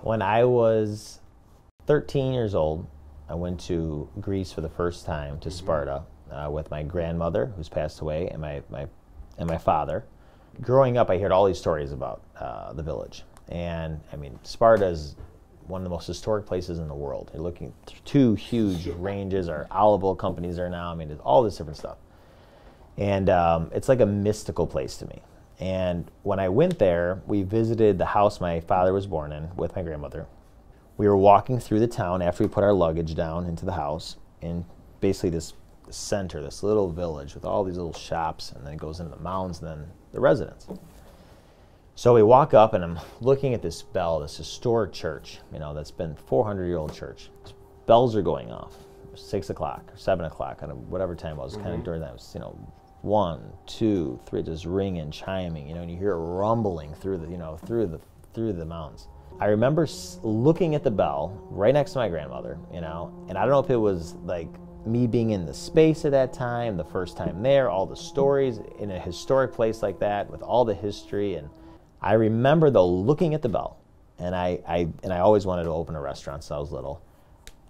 When I was 13 years old, I went to Greece for the first time, to Sparta, with my grandmother, who's passed away, and my father. Growing up, I heard all these stories about the village. And, I mean, Sparta is one of the most historic places in the world. You're looking at two huge ranges, or olive oil companies there now. I mean, there's all this different stuff. And it's like a mystical place to me. And when I went there, we visited the house my father was born in with my grandmother. We were walking through the town after we put our luggage down into the house, in basically this center, this little village with all these little shops, and then it goes into the mountains and then the residence. So we walk up, and I'm looking at this bell, this historic church, you know, that's been 400-year-old church. Bells are going off, 6 o'clock or 7 o'clock, kind of whatever time it was, kind of during that, was, you know, 1, 2, 3, just ringing, chiming, you know, and you hear it rumbling through the, you know, through the mountains. I remember looking at the bell right next to my grandmother, you know, and I don't know if it was like me being in the space at that time, the first time there, all the stories in a historic place like that with all the history. And I remember though looking at the bell, and I always wanted to open a restaurant since I was little.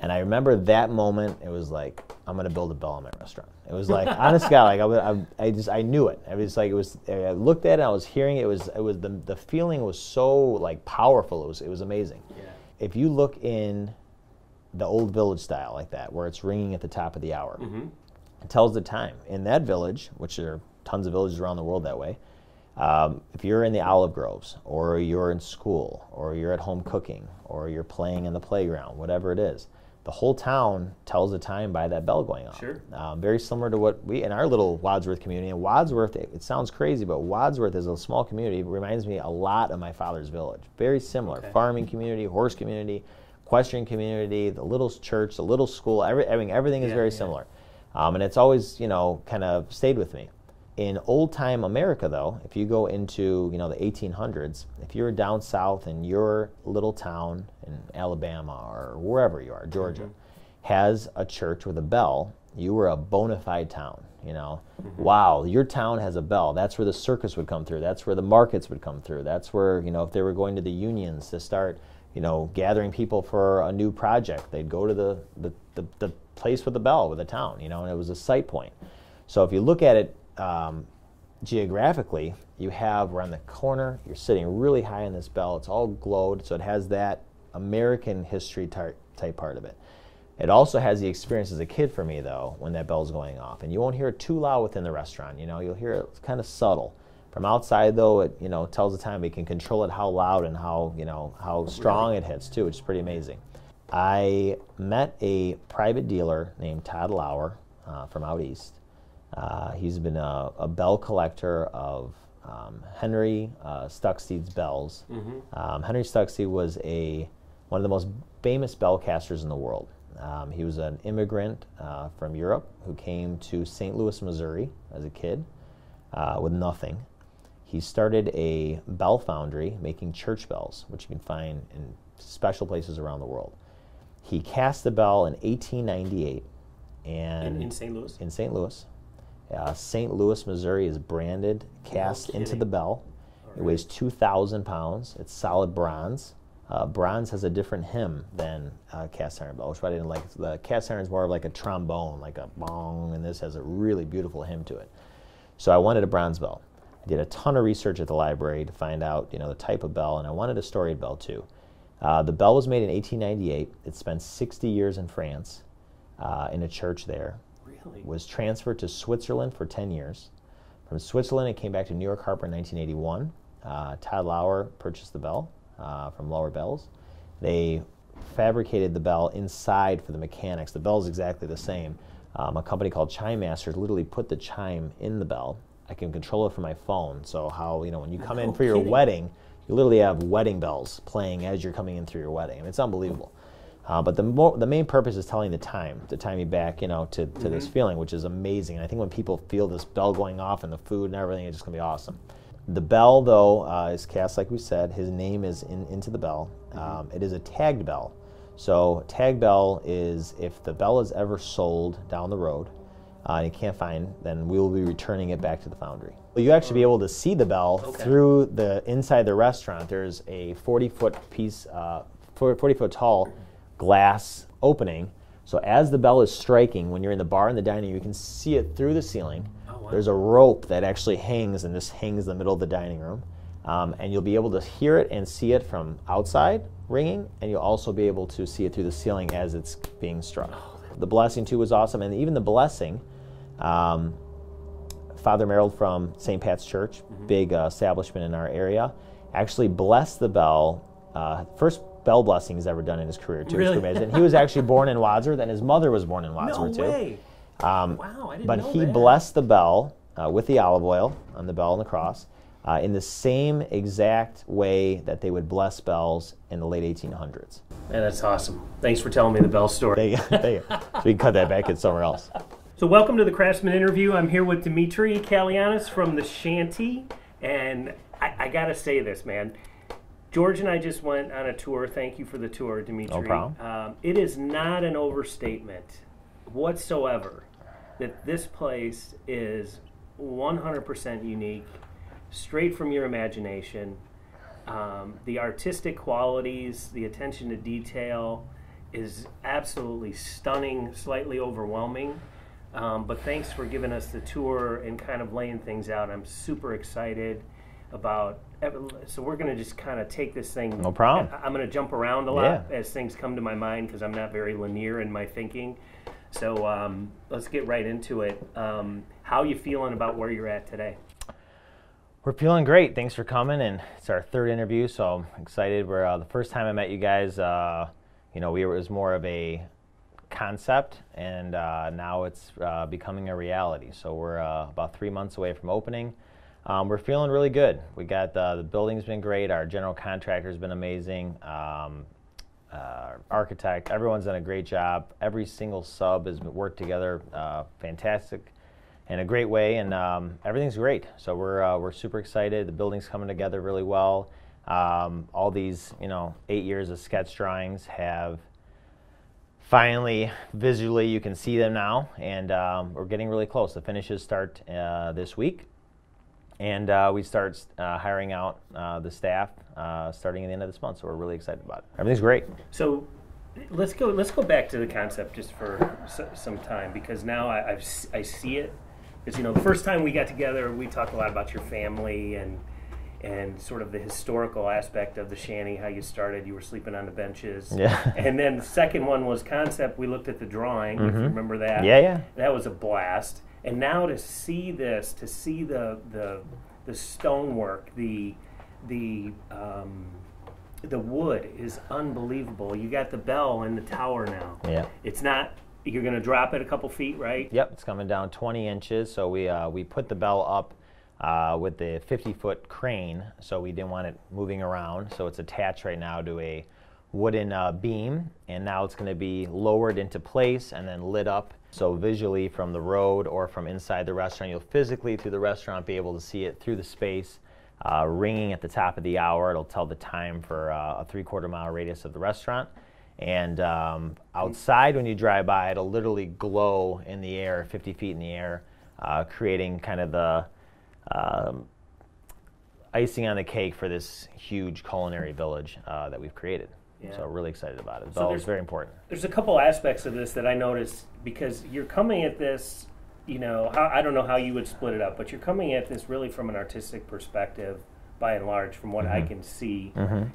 And I remember that moment, it was like, I'm going to build a bell in my restaurant. It was like, honest to God, like I knew it. I was like, I looked at it, I was hearing it, the feeling was so like powerful, it was amazing. Yeah. If you look in the old village style like that, where it's ringing at the top of the hour, it tells the time. In that village, which there are tons of villages around the world that way, if you're in the olive groves, or you're in school, or you're at home cooking, or you're playing in the playground, whatever it is, the whole town tells the time by that bell going off. Sure. Very similar to what we, in our little Wadsworth community. And Wadsworth, it sounds crazy, but Wadsworth is a small community. It reminds me a lot of my father's village. Very similar. Okay. Farming community, horse community, equestrian community, the little church, the little school, everything is very similar. And it's always, you know, kind of stayed with me. In old-time America, though, if you go into, you know, the 1800s, if you're down south in your little town in Alabama or wherever you are, Georgia, has a church with a bell, you were a bona fide town, you know. Wow, your town has a bell. That's where the circus would come through. That's where the markets would come through. That's where, you know, if they were going to the unions to start, you know, gathering people for a new project, they'd go to the place with the bell, with the town, you know, and it was a sight point. So if you look at it, geographically, you have around the corner, you're sitting really high in this bell, it's all glowed, so it has that American history type part of it. It also has the experience as a kid for me, though, when that bell's going off. And you won't hear it too loud within the restaurant, you know, you'll hear it kind of subtle. From outside, though, it, you know, tells the time. We can control it how loud and how, you know, how strong it hits, too, which is pretty amazing. I met a private dealer named Todd Lauer from out east. He's been a bell collector of Henry Stucksteed's bells. Henry Stucksteed was one of the most famous bell casters in the world. He was an immigrant from Europe who came to St. Louis, Missouri as a kid with nothing. He started a bell foundry making church bells, which you can find in special places around the world. He cast the bell in 1898. And in St. Louis? In St. Louis. St. Louis, Missouri is branded, cast into the bell. It weighs 2,000 pounds. It's solid bronze. Bronze has a different hymn than cast iron bell, which I didn't like. The cast iron is more of like a trombone, like a bong, and this has a really beautiful hymn to it. So I wanted a bronze bell. I did a ton of research at the library to find out, you know, the type of bell, and I wanted a storied bell too. The bell was made in 1898. It spent 60 years in France in a church there. Really? Was transferred to Switzerland for 10 years. From Switzerland, it came back to New York Harbor in 1981. Todd Lauer purchased the bell from Lauer Bells. They fabricated the bell inside for the mechanics. The bell is exactly the same. A company called Chime Master literally put the chime in the bell. I can control it from my phone. So how, you know, when you come in for your wedding, you literally have wedding bells playing as you're coming in through your wedding. I mean, it's unbelievable. But the main purpose is telling the time, to time you back, you know, to this feeling, which is amazing. And I think when people feel this bell going off and the food and everything, it's just going to be awesome. The bell, though, is cast, like we said. His name is into the bell. It is a tagged bell. So tagged bell is if the bell is ever sold down the road and you can't find, then we will be returning it back to the foundry. You actually be able to see the bell through the inside the restaurant. There's a 40-foot piece 40-foot tall glass opening. So as the bell is striking, when you're in the bar in the dining room, you can see it through the ceiling. Oh, wow. There's a rope that actually hangs, and this hangs in the middle of the dining room. And you'll be able to hear it and see it from outside ringing, and you'll also be able to see it through the ceiling as it's being struck. The blessing, too, was awesome. And even the blessing, Father Merrill from St. Pat's Church, big establishment in our area, actually blessed the bell. First bell blessing he's ever done in his career, too. Really? It's amazing. He was actually born in Wadsworth, and his mother was born in Wadsworth, too. No way. Wow, I didn't know that. But he blessed the bell with the olive oil on the bell and the cross in the same exact way that they would bless bells in the late 1800s. Man, that's awesome. Thanks for telling me the bell story. There you go. So we can cut that back in somewhere else. So welcome to the Craftsman Interview. I'm here with Dimitri Kallianis from the Shanty, and I got to say this, man. George and I just went on a tour. Thank you for the tour, Dimitri. No problem. It is not an overstatement whatsoever that this place is 100% unique, straight from your imagination. The artistic qualities, the attention to detail is absolutely stunning, slightly overwhelming. But thanks for giving us the tour and kind of laying things out. I'm super excited about, so we're going to just kind of take this thing. No problem. I'm going to jump around a lot as things come to my mind because I'm not very linear in my thinking. So let's get right into it. How are you feeling about where you're at today? We're feeling great. Thanks for coming, and it's our third interview, so I'm excited. The first time I met you guys, it was more of a concept, and now it's becoming a reality. So we're about 3 months away from opening. We're feeling really good. We got the building's been great. Our general contractor's been amazing. Architect, everyone's done a great job. Every single sub has worked together fantastic in a great way, and everything's great. So we're super excited. The building's coming together really well. All these 8 years of sketch drawings have finally, visually, you can see them now, and we're getting really close. The finishes start this week, and we start hiring out the staff starting at the end of this month. So we're really excited about it. Everything's great. So let's go back to the concept just for some time, because now I see it. Because the first time we got together, we talked a lot about your family and sort of the historical aspect of the shanty, how you started. You were sleeping on the benches. Yeah. And then the second one was concept. We looked at the drawing, if you remember that. Yeah. That was a blast. And now to see this, to see the stonework, the wood is unbelievable. You got the bell in the tower now. Yeah. It's not. You're going to drop it a couple feet, right? Yep, it's coming down 20 inches. So we put the bell up with the 50-foot crane, so we didn't want it moving around. So it's attached right now to a wooden beam, and now it's going to be lowered into place and then lit up. So visually from the road or from inside the restaurant, you'll physically through the restaurant be able to see it through the space, ringing at the top of the hour. It'll tell the time for a 3/4 mile radius of the restaurant. And outside, when you drive by, it'll literally glow in the air, 50 feet in the air, creating kind of the icing on the cake for this huge culinary village that we've created. Yeah. So really excited about it. The bell is very important. There's a couple aspects of this that I noticed, because you're coming at this, I don't know how you would split it up, but you're coming at this really from an artistic perspective, by and large, from what I can see.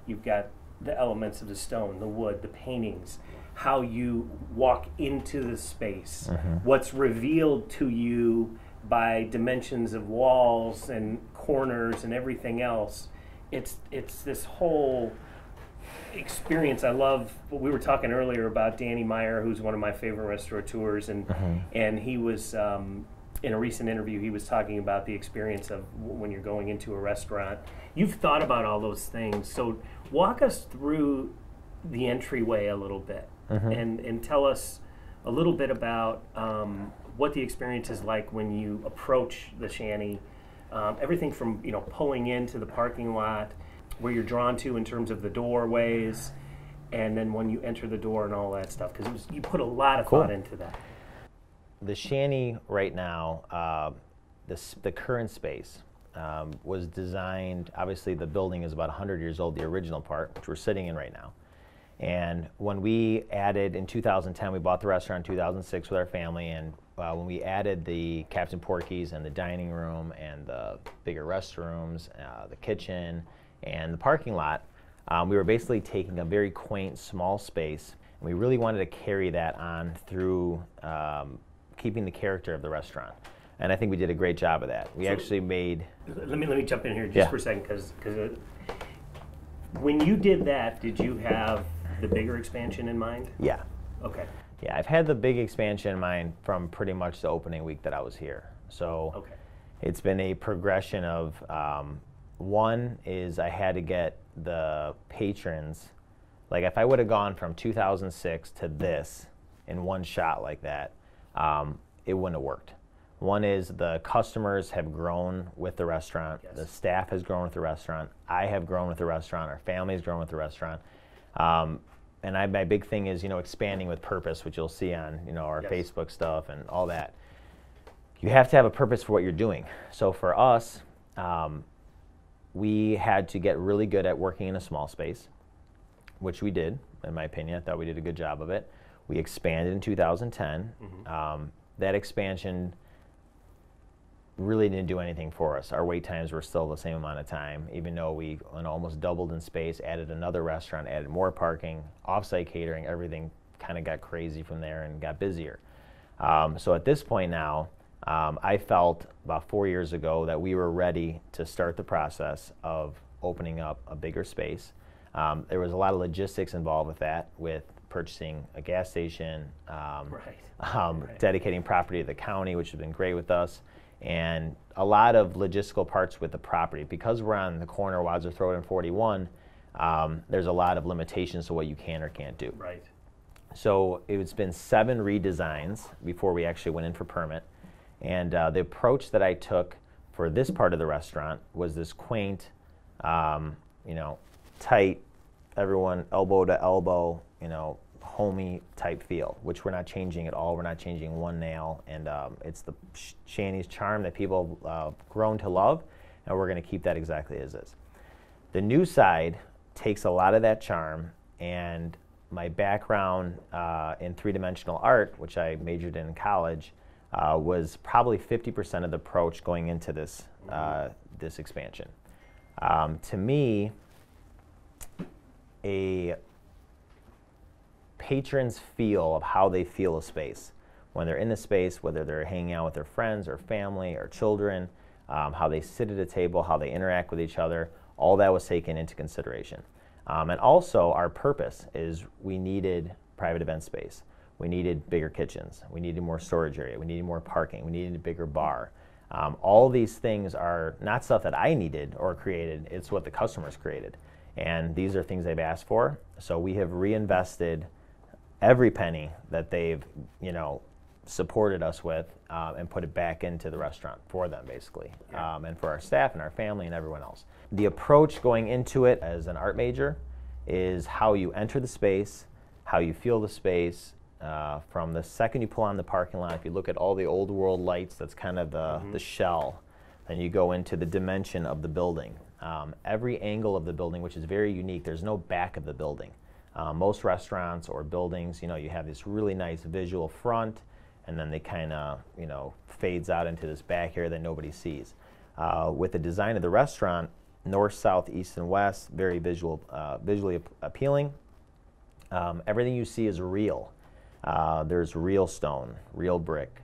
You've got the elements of the stone, the wood, the paintings, how you walk into the space, what's revealed to you by dimensions of walls and corners and everything else. It's this whole experience. I love what we were talking earlier about Danny Meyer, who's one of my favorite restaurateurs, and he was in a recent interview, he was talking about the experience of when you're going into a restaurant. You've thought about all those things, so walk us through the entryway a little bit, and tell us a little bit about what the experience is like when you approach the shanty. Everything from pulling into the parking lot, where you're drawn to in terms of the doorways, and then when you enter the door and all that stuff, because you put a lot of thought into that. The shanty right now, the current space, was designed, obviously the building is about 100 years old, the original part, which we're sitting in right now. And when we added in 2010, we bought the restaurant in 2006 with our family, and when we added the Captain Porky's and the dining room and the bigger restrooms, the kitchen, and the parking lot, we were basically taking a very quaint, small space, and we really wanted to carry that on through keeping the character of the restaurant. And I think we did a great job of that. We actually made... Let me jump in here just for a second, because when you did that, did you have the bigger expansion in mind? Yeah. Okay. Yeah, I've had the big expansion in mind from pretty much the opening week that I was here. So it's been a progression of, one is I had to get the patrons, like if I would have gone from 2006 to this in one shot like that, it wouldn't have worked. One is the customers have grown with the restaurant, the staff has grown with the restaurant, I have grown with the restaurant, our family has grown with the restaurant. And my big thing is, expanding with purpose, which you'll see on, our Facebook stuff and all that. You have to have a purpose for what you're doing. So for us, we had to get really good at working in a small space, which we did, in my opinion. I thought we did a good job of it. We expanded in 2010. That expansion really didn't do anything for us. Our wait times were still the same amount of time, even though we almost doubled in space, added another restaurant, added more parking, off-site catering, everything kind of got crazy from there and got busier. So at this point now, I felt about 4 years ago that we were ready to start the process of opening up a bigger space. There was a lot of logistics involved with that, with purchasing a gas station, dedicating property to the county, which has been great with us, and a lot of logistical parts with the property. Because we're on the corner of Wadsworth Road and 41, there's a lot of limitations to what you can or can't do. Right. So it's been 7 redesigns before we actually went in for permit. And the approach that I took for this part of the restaurant was this quaint, tight, everyone elbow to elbow, homey type feel, which we're not changing at all. We're not changing one nail, and it's the Shanty's charm that people have grown to love, and we're going to keep that exactly as is. The new side takes a lot of that charm, and my background in three-dimensional art, which I majored in college, was probably 50% of the approach going into this this expansion. To me, a patron's feel of how they feel a space when they're in the space, whether they're hanging out with their friends or family or children, how they sit at a table, how they interact with each other, all that was taken into consideration. And also our purpose is we needed private event space. We needed bigger kitchens. We needed more storage area. We needed more parking. We needed a bigger bar. All these things are not stuff that I needed or created. It's what the customers created. And these are things they've asked for. So we have reinvested every penny that they've, supported us with and put it back into the restaurant for them, basically, and for our staff and our family and everyone else. The approach going into it as an art major is how you enter the space, how you feel the space, from the second you pull on the parking lot. If you look at all the old world lights, that's kind of the shell. Then you go into the dimension of the building. Every angle of the building, which is very unique, there's no back of the building. Most restaurants or buildings, you have this really nice visual front, and then they kind of, fades out into this back area that nobody sees. With the design of the restaurant, north, south, east, and west, very visually appealing. Everything you see is real. There's real stone, real brick,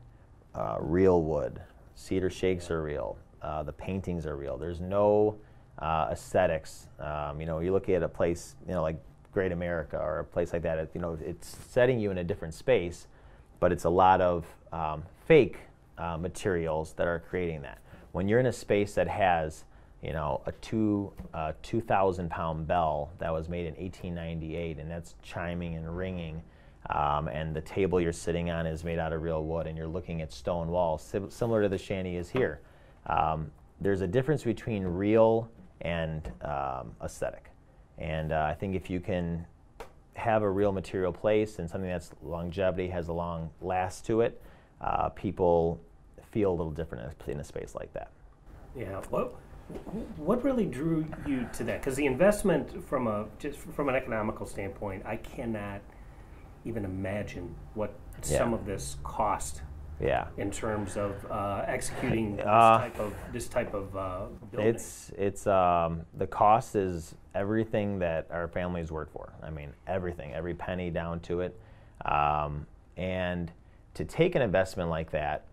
real wood. Cedar shakes are real. The paintings are real. There's no aesthetics. You look at a place, like Great America or a place like that. It's setting you in a different space, but it's a lot of fake materials that are creating that. When you're in a space that has, a 2,000-pound bell that was made in 1898, and that's chiming and ringing. And the table you're sitting on is made out of real wood, and you're looking at stone walls, similar to the Shanty is here. There's a difference between real and aesthetic. And I think if you can have a real material place and something that's longevity, has a long last to it, people feel a little different in a space like that. Yeah. Well, What really drew you to that? Because the investment just from an economical standpoint, I cannot even imagine what some of this cost. Yeah. In terms of executing this type of building. It's the cost is everything that our families worked for. I mean, everything, every penny down to it. And to take an investment like that,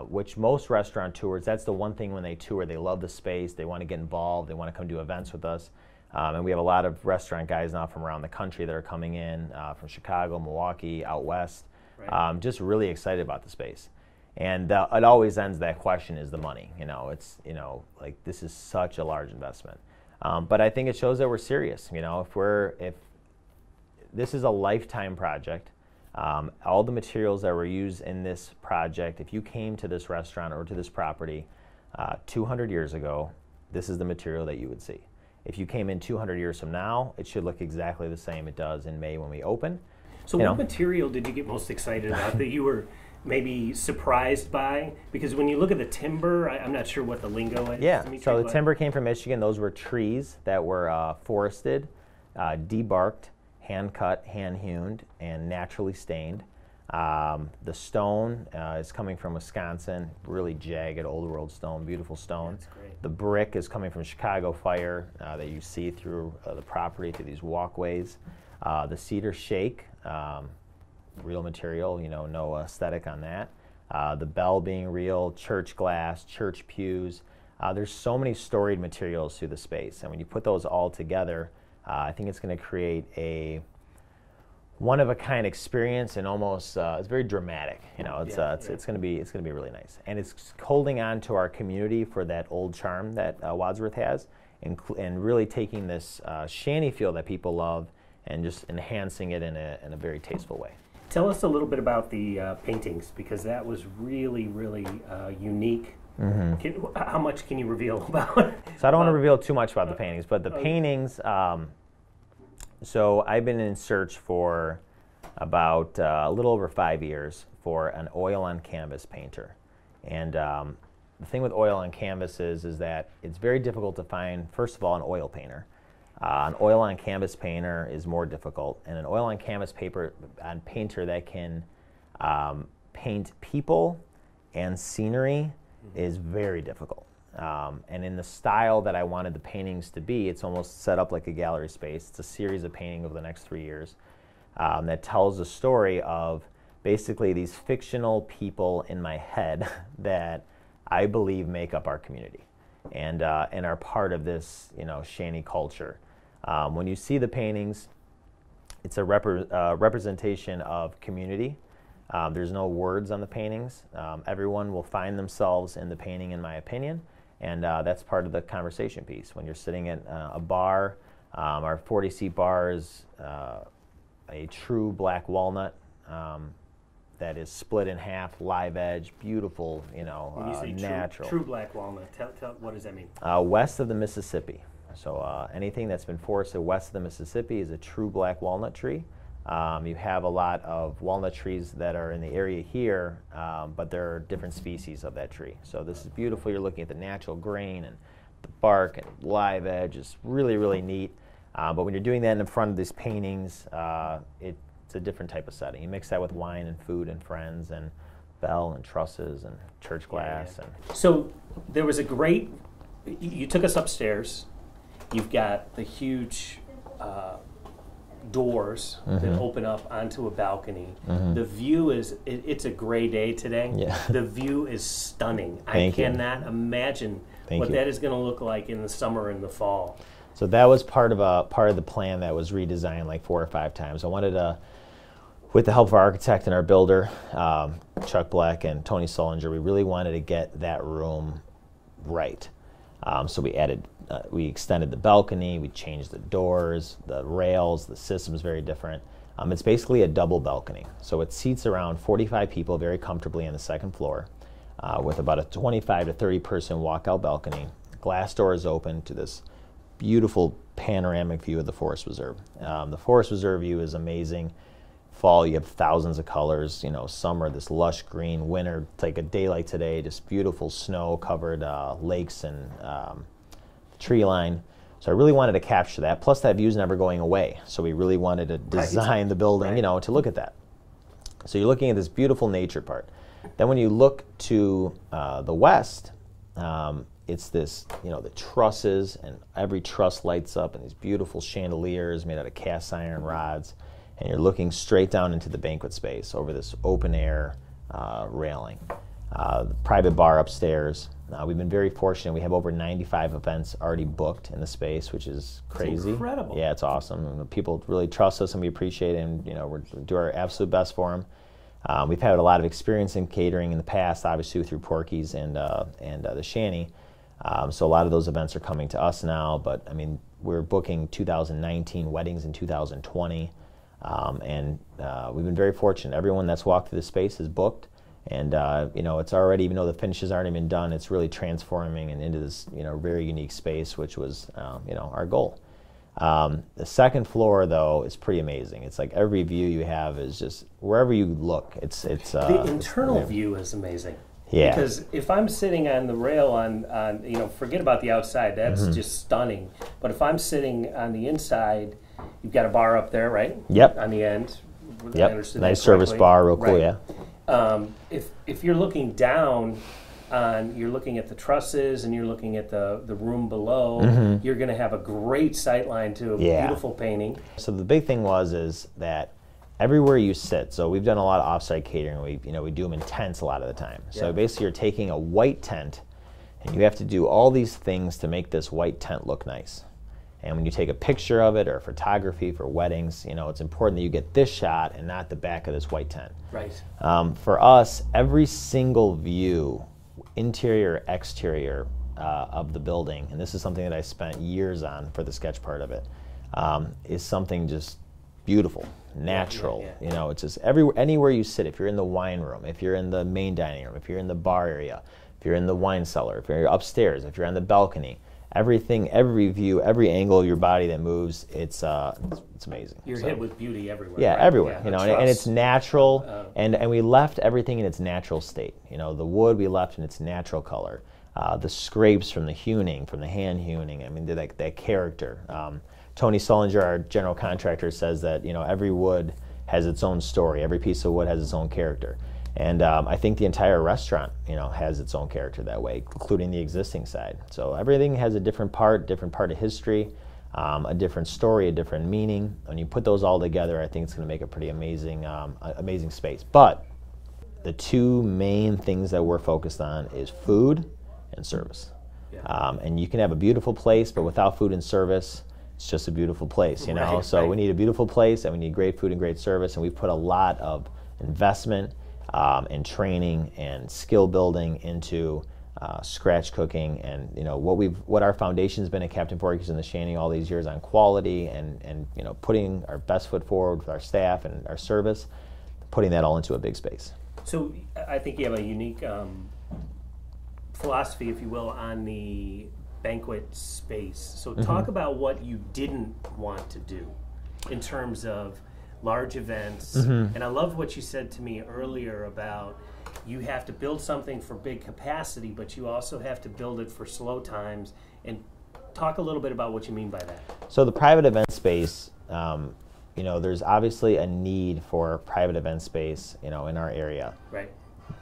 which most restaurateurs, that's the one thing when they tour, they love the space, they want to get involved, they want to come do events with us. And we have a lot of restaurant guys now from around the country that are coming in, from Chicago, Milwaukee, out west. Right. Just really excited about the space. And it always ends that question is the money. It's, like this is such a large investment. But I think it shows that we're serious. If this is a lifetime project, all the materials that were used in this project, if you came to this restaurant or to this property 200 years ago, this is the material that you would see. If you came in 200 years from now, it should look exactly the same it does in May when we open. So what material did you get most excited about that you were maybe surprised by? Because when you look at the timber, I'm not sure what the lingo is. Yeah, Dimitri, so the timber came from Michigan. Those were trees that were forested, debarked, hand-cut, hand-hewn, and naturally stained. The stone is coming from Wisconsin, really jagged, old-world stone, beautiful stone. That's great. The brick is coming from Chicago fire that you see through the property, through these walkways. The cedar shake, real material, no aesthetic on that. The bell being real, church glass, church pews. There's so many storied materials through the space, and when you put those all together, I think it's going to create a one-of-a-kind experience, and almost it's very dramatic. It's going to be really nice, and it's holding on to our community for that old charm that Wadsworth has, and really taking this shanty feel that people love and just enhancing it in a very tasteful way. Tell us a little bit about the paintings, because that was really, really unique. Mm-hmm. How much can you reveal about it? So I don't want to reveal too much about the paintings, but the paintings, so I've been in search for about a little over 5 years for an oil on canvas painter. And the thing with oil on canvas is that it's very difficult to find, first of all, an oil painter. An oil on canvas painter is more difficult, and an oil on canvas painter that can paint people and scenery is very difficult. And in the style that I wanted the paintings to be, it's almost set up like a gallery space. It's a series of paintings over the next 3 years that tells the story of basically these fictional people in my head that I believe make up our community and are part of this, shanty culture. When you see the paintings, it's a representation of community. There's no words on the paintings. Everyone will find themselves in the painting, in my opinion, and that's part of the conversation piece. When you're sitting at a bar, our 40-seat bar is a true black walnut that is split in half, live edge, beautiful, when you say natural. True black walnut, tell what does that mean? West of the Mississippi. So anything that's been forested west of the Mississippi is a true black walnut tree. You have a lot of walnut trees that are in the area here, but there are different species of that tree. So this is beautiful. You're looking at the natural grain and the bark and live edge. It's really, really neat. But when you're doing that in front of these paintings, it's a different type of setting. You mix that with wine and food and friends and bell and trusses and church glass. Yeah. So there was you took us upstairs. You've got the huge doors that open up onto a balcony. The view it's a gray day today. Yeah. The view is stunning. I cannot imagine what that is going to look like in the summer and the fall. So that was part of the plan that was redesigned like 4 or 5 times. I wanted to, with the help of our architect and our builder, Chuck Black and Tony Sullinger, we really wanted to get that room right. So we extended the balcony, we changed the doors, the rails, the system's very different. It's basically a double balcony. So it seats around 45 people very comfortably on the second floor with about a 25 to 30 person walkout balcony. Glass doors open to this beautiful panoramic view of the Forest Reserve. The Forest Reserve view is amazing. Fall, you have thousands of colors. Summer, this lush green. Winter, it's like a day like today, just beautiful snow-covered lakes and tree line. So I really wanted to capture that. Plus that view's never going away. So we really wanted to design the building, you know, to look at that. So you're looking at this beautiful nature part. Then when you look to the west, it's this, you know, the trusses, and every truss lights up, and these beautiful chandeliers made out of cast iron rods. And you're looking straight down into the banquet space over this open air railing. The private bar upstairs. We've been very fortunate. We have over 95 events already booked in the space, which is crazy. It's incredible. Yeah, it's awesome. And people really trust us, and we appreciate it, and, you know, we do our absolute best for them. We've had a lot of experience in catering in the past, obviously through Porky's and the Shanty. So a lot of those events are coming to us now. But I mean, we're booking 2019 weddings in 2020, and we've been very fortunate. Everyone that's walked through the space is booked. And you know, it's already, even though the finishes aren't even done, it's really transforming and into this, you know, very unique space, which was, you know, our goal. The second floor, though, is pretty amazing. It's like every view you have is just, wherever you look, it's the internal view is amazing. Yeah. Because if I'm sitting on the rail on you know, forget about the outside, that's just stunning. But if I'm sitting on the inside, you've got a bar up there, right? Yep. On the end. Yep. Nice service bar, real cool, yeah. If you're looking down, you're looking at the trusses and you're looking at the room below, you're going to have a great sight line to a beautiful painting. So the big thing is that everywhere you sit, so we've done a lot of offsite catering. We do them in tents a lot of the time. So basically you're taking a white tent and you have to do all these things to make this white tent look nice. And when you take a picture of it or photography for weddings, you know, it's important that you get this shot and not the back of this white tent. Right. For us, every single view, interior, exterior of the building, and this is something that I spent years on for the sketch part of it, is something just beautiful, natural. You know, it's just anywhere you sit. If you're in the wine room, if you're in the main dining room, if you're in the bar area, if you're in the wine cellar, if you're upstairs, if you're on the balcony, everything, every view, every angle of your body that moves, it's amazing. You're hit with beauty everywhere. Yeah, right? everywhere. You know, and it's natural, and we left everything in its natural state. You know, the wood we left in its natural color. The scrapes from the hewing, from the hand hewing. I mean, that character. Tony Sullinger, our general contractor, says that, you know, every wood has its own story. Every piece of wood has its own character. And I think the entire restaurant, you know, has its own character that way, including the existing side. So everything has a different part of history, a different story, a different meaning. When you put those all together, I think it's going to make a pretty amazing, amazing space. But the two main things that we're focused on is food and service. And you can have a beautiful place, but without food and service, it's just a beautiful place, you know. So we need a beautiful place, and we need great food and great service, and we've put a lot of investment and training and skill building into scratch cooking, and, you know, what our foundation's been at Captain Porky's and the Shanty all these years on quality and you know, putting our best foot forward with our staff and our service, putting that all into a big space. So I think you have a unique philosophy, if you will, on the banquet space. So talk about what you didn't want to do in terms of large events. And I loved what you said to me earlier about you have to build something for big capacity, but you also have to build it for slow times. And talk a little bit about what you mean by that. So the private event space, you know, there's obviously a need for private event space, you know, in our area. Right.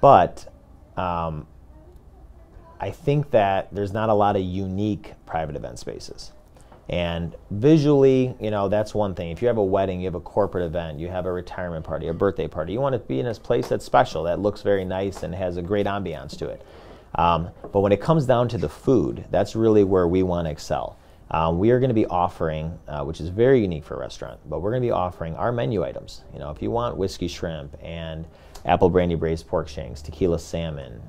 But I think that there's not a lot of unique private event spaces. And visually, you know, that's one thing. If you have a wedding, you have a corporate event, you have a retirement party, a birthday party, you want to be in a place that's special, that looks very nice and has a great ambiance to it. But when it comes down to the food, that's really where we want to excel. We are going to be offering, which is very unique for a restaurant, but we're going to be offering our menu items. You know, if you want whiskey shrimp and apple brandy braised pork shanks, tequila salmon,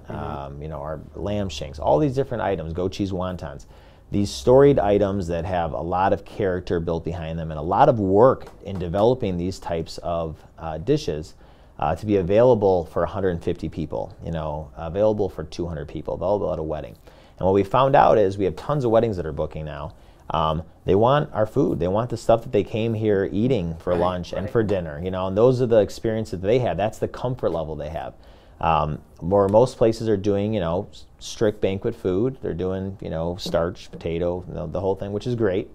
you know, our lamb shanks, all these different items, goat cheese wontons. These storied items that have a lot of character built behind them and a lot of work in developing these types of dishes to be available for 150 people, you know, available for 200 people, available at a wedding. And what we found out is we have tons of weddings that are booking now. They want our food. They want the stuff that they came here eating for lunch and for dinner, you know, and those are the experiences that they have. That's the comfort level they have. Most places are doing, strict banquet food. They're doing, starch, potato, the whole thing, which is great.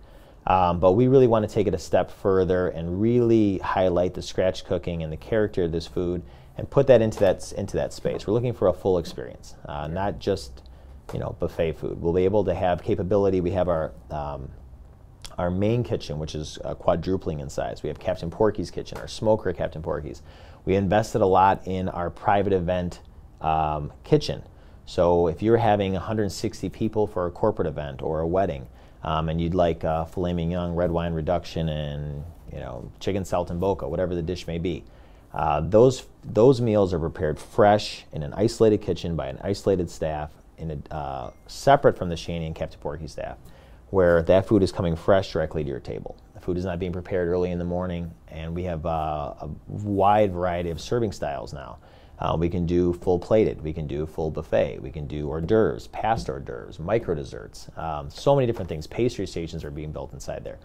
But we really want to take it a step further and really highlight the scratch cooking and the character of this food and put that into that space. We're looking for a full experience, not just buffet food. We'll be able to have capability. We have our main kitchen, which is quadrupling in size. We have Captain Porky's kitchen, our smoker at Captain Porky's. We invested a lot in our private event kitchen. So if you're having 160 people for a corporate event or a wedding, and you'd like filet mignon, red wine reduction, and chicken saltimbocca, whatever the dish may be, those meals are prepared fresh in an isolated kitchen by an isolated staff, separate from the Shanty and Captain Porky's staff, where that food is coming fresh directly to your table. The food is not being prepared early in the morning, and we have a wide variety of serving styles now. We can do full plated, we can do full buffet, we can do hors d'oeuvres, past hors d'oeuvres, micro desserts, so many different things. Pastry stations are being built inside there.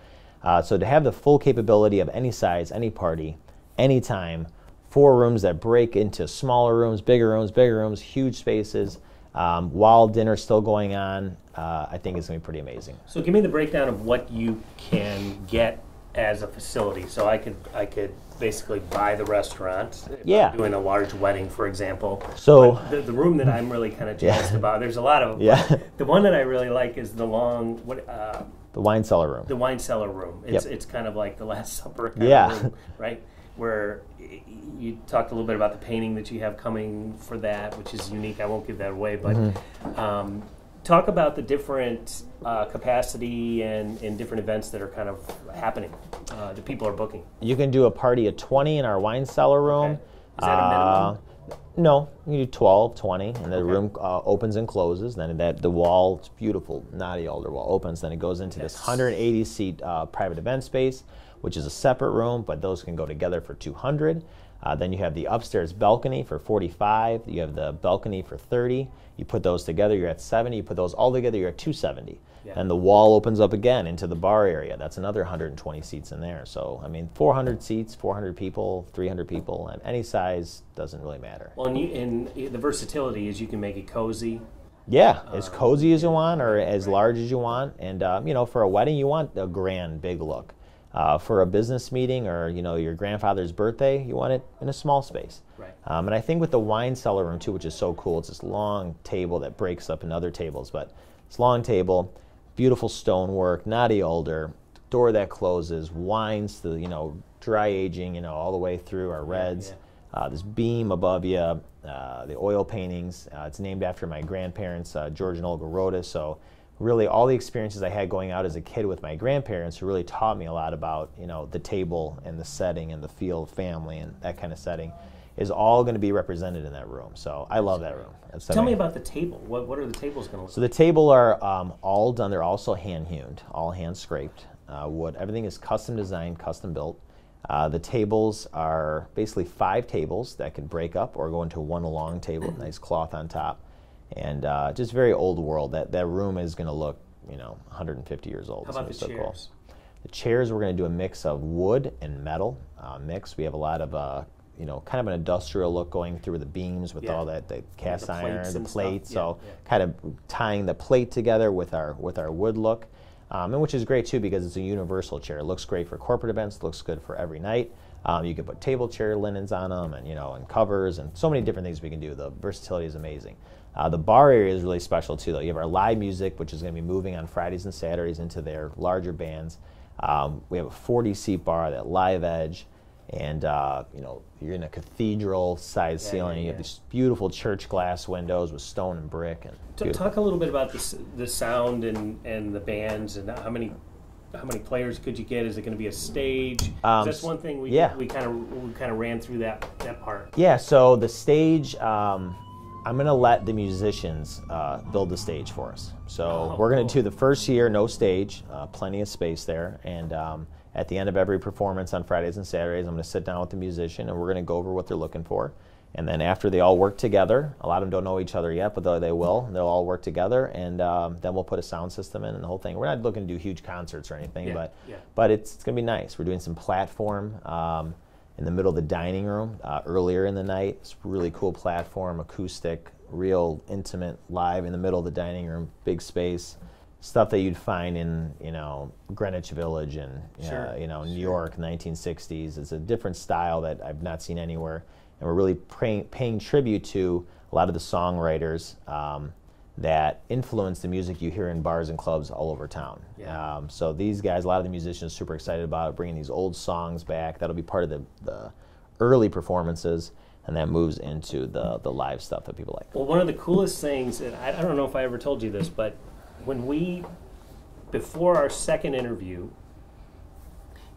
So to have the full capability of any size, any party, anytime, 4 rooms that break into smaller rooms, bigger rooms, huge spaces, while dinner's still going on, I think it's going to be pretty amazing. So give me the breakdown of what you can get as a facility. So I could basically buy the restaurant. If I'm doing a large wedding, for example. So the room that I'm really kind of jazzed about, there's a lot of them. Yeah. The one that I really like is the long the wine cellar room. The wine cellar room. It's kind of like the Last Supper kind of room, right? Where you talked a little bit about the painting that you have coming for that, which is unique. I won't give that away, but talk about the different capacity and different events that are kind of happening that people are booking. You can do a party of 20 in our wine cellar room. Okay. Is that a minimum? No, you do 12, 20, and the room opens and closes. Then the wall, it's beautiful, knotty alder wall, opens. Then it goes into this 180-seat private event space, which is a separate room, but those can go together for 200. Then you have the upstairs balcony for 45. You have the balcony for 30. You put those together, you're at 70. You put those all together, you're at 270. Yeah. And the wall opens up again into the bar area. That's another 120 seats in there. So, 400 seats, 400 people, 300 people, and any size doesn't really matter. Well, and the versatility is you can make it cozy. Yeah, as cozy as you want or as large as you want. And, for a wedding, you want a grand, big look. For a business meeting or your grandfather's birthday, you want it in a small space. Right. And I think with the wine cellar room too, which is so cool, it's this long table that breaks up into other tables, but it's long table, beautiful stonework, knotty alder, door that closes, wines to dry aging, all the way through our reds. Yeah. This beam above you, the oil paintings. It's named after my grandparents, George and Olga Rodas. So really all the experiences I had going out as a kid with my grandparents who really taught me a lot about the table and the setting and the feel of family and that kind of setting is all going to be represented in that room. So I love that room. Tell me about the table. What are the tables going to look like? So the table are all done. They're also hand hewn, all hand scraped wood. Everything is custom designed, custom built. The tables are basically 5 tables that can break up or go into one long table, nice cloth on top. And just very old world. That room is going to look, 150 years old. How about the chairs? Cool. The chairs, we're going to do a mix of wood and metal mix. We have a lot of, kind of an industrial look going through the beams with all that the cast iron, the plate. So kind of tying the plate together with our wood look, and which is great too because it's a universal chair. It looks great for corporate events. Looks good for every night. You can put table chair linens on them, and and covers, and so many different things we can do. The versatility is amazing. The bar area is really special too, though. You have our live music, which is going to be moving on Fridays and Saturdays into their larger bands. We have a 40-seat bar, that live edge, and you're in a cathedral-sized ceiling. You have these beautiful church glass windows with stone and brick. And talk a little bit about the sound and the bands and how many players could you get? Is it going to be a stage? That's one thing we kind of ran through that part. Yeah. So the stage. I'm going to let the musicians build the stage for us. So we're going to do the first year, no stage, plenty of space there. And at the end of every performance on Fridays and Saturdays, I'm going to sit down with the musician and we're going to go over what they're looking for. And then after they all work together, a lot of them don't know each other yet, but they will. They'll all work together, and then we'll put a sound system in and the whole thing. We're not looking to do huge concerts or anything, but it's going to be nice. We're doing some platform. in the middle of the dining room earlier in the night. It's a really cool platform, acoustic, real intimate, live in the middle of the dining room, big space. Stuff that you'd find in, Greenwich Village and, New York, 1960s. It's a different style that I've not seen anywhere. And we're really paying tribute to a lot of the songwriters that influence the music you hear in bars and clubs all over town. Yeah. So these guys, a lot of the musicians are super excited about it, bringing these old songs back. That'll be part of the early performances, and that moves into the live stuff that people like. Well, one of the coolest things, and I don't know if I ever told you this, but before our second interview,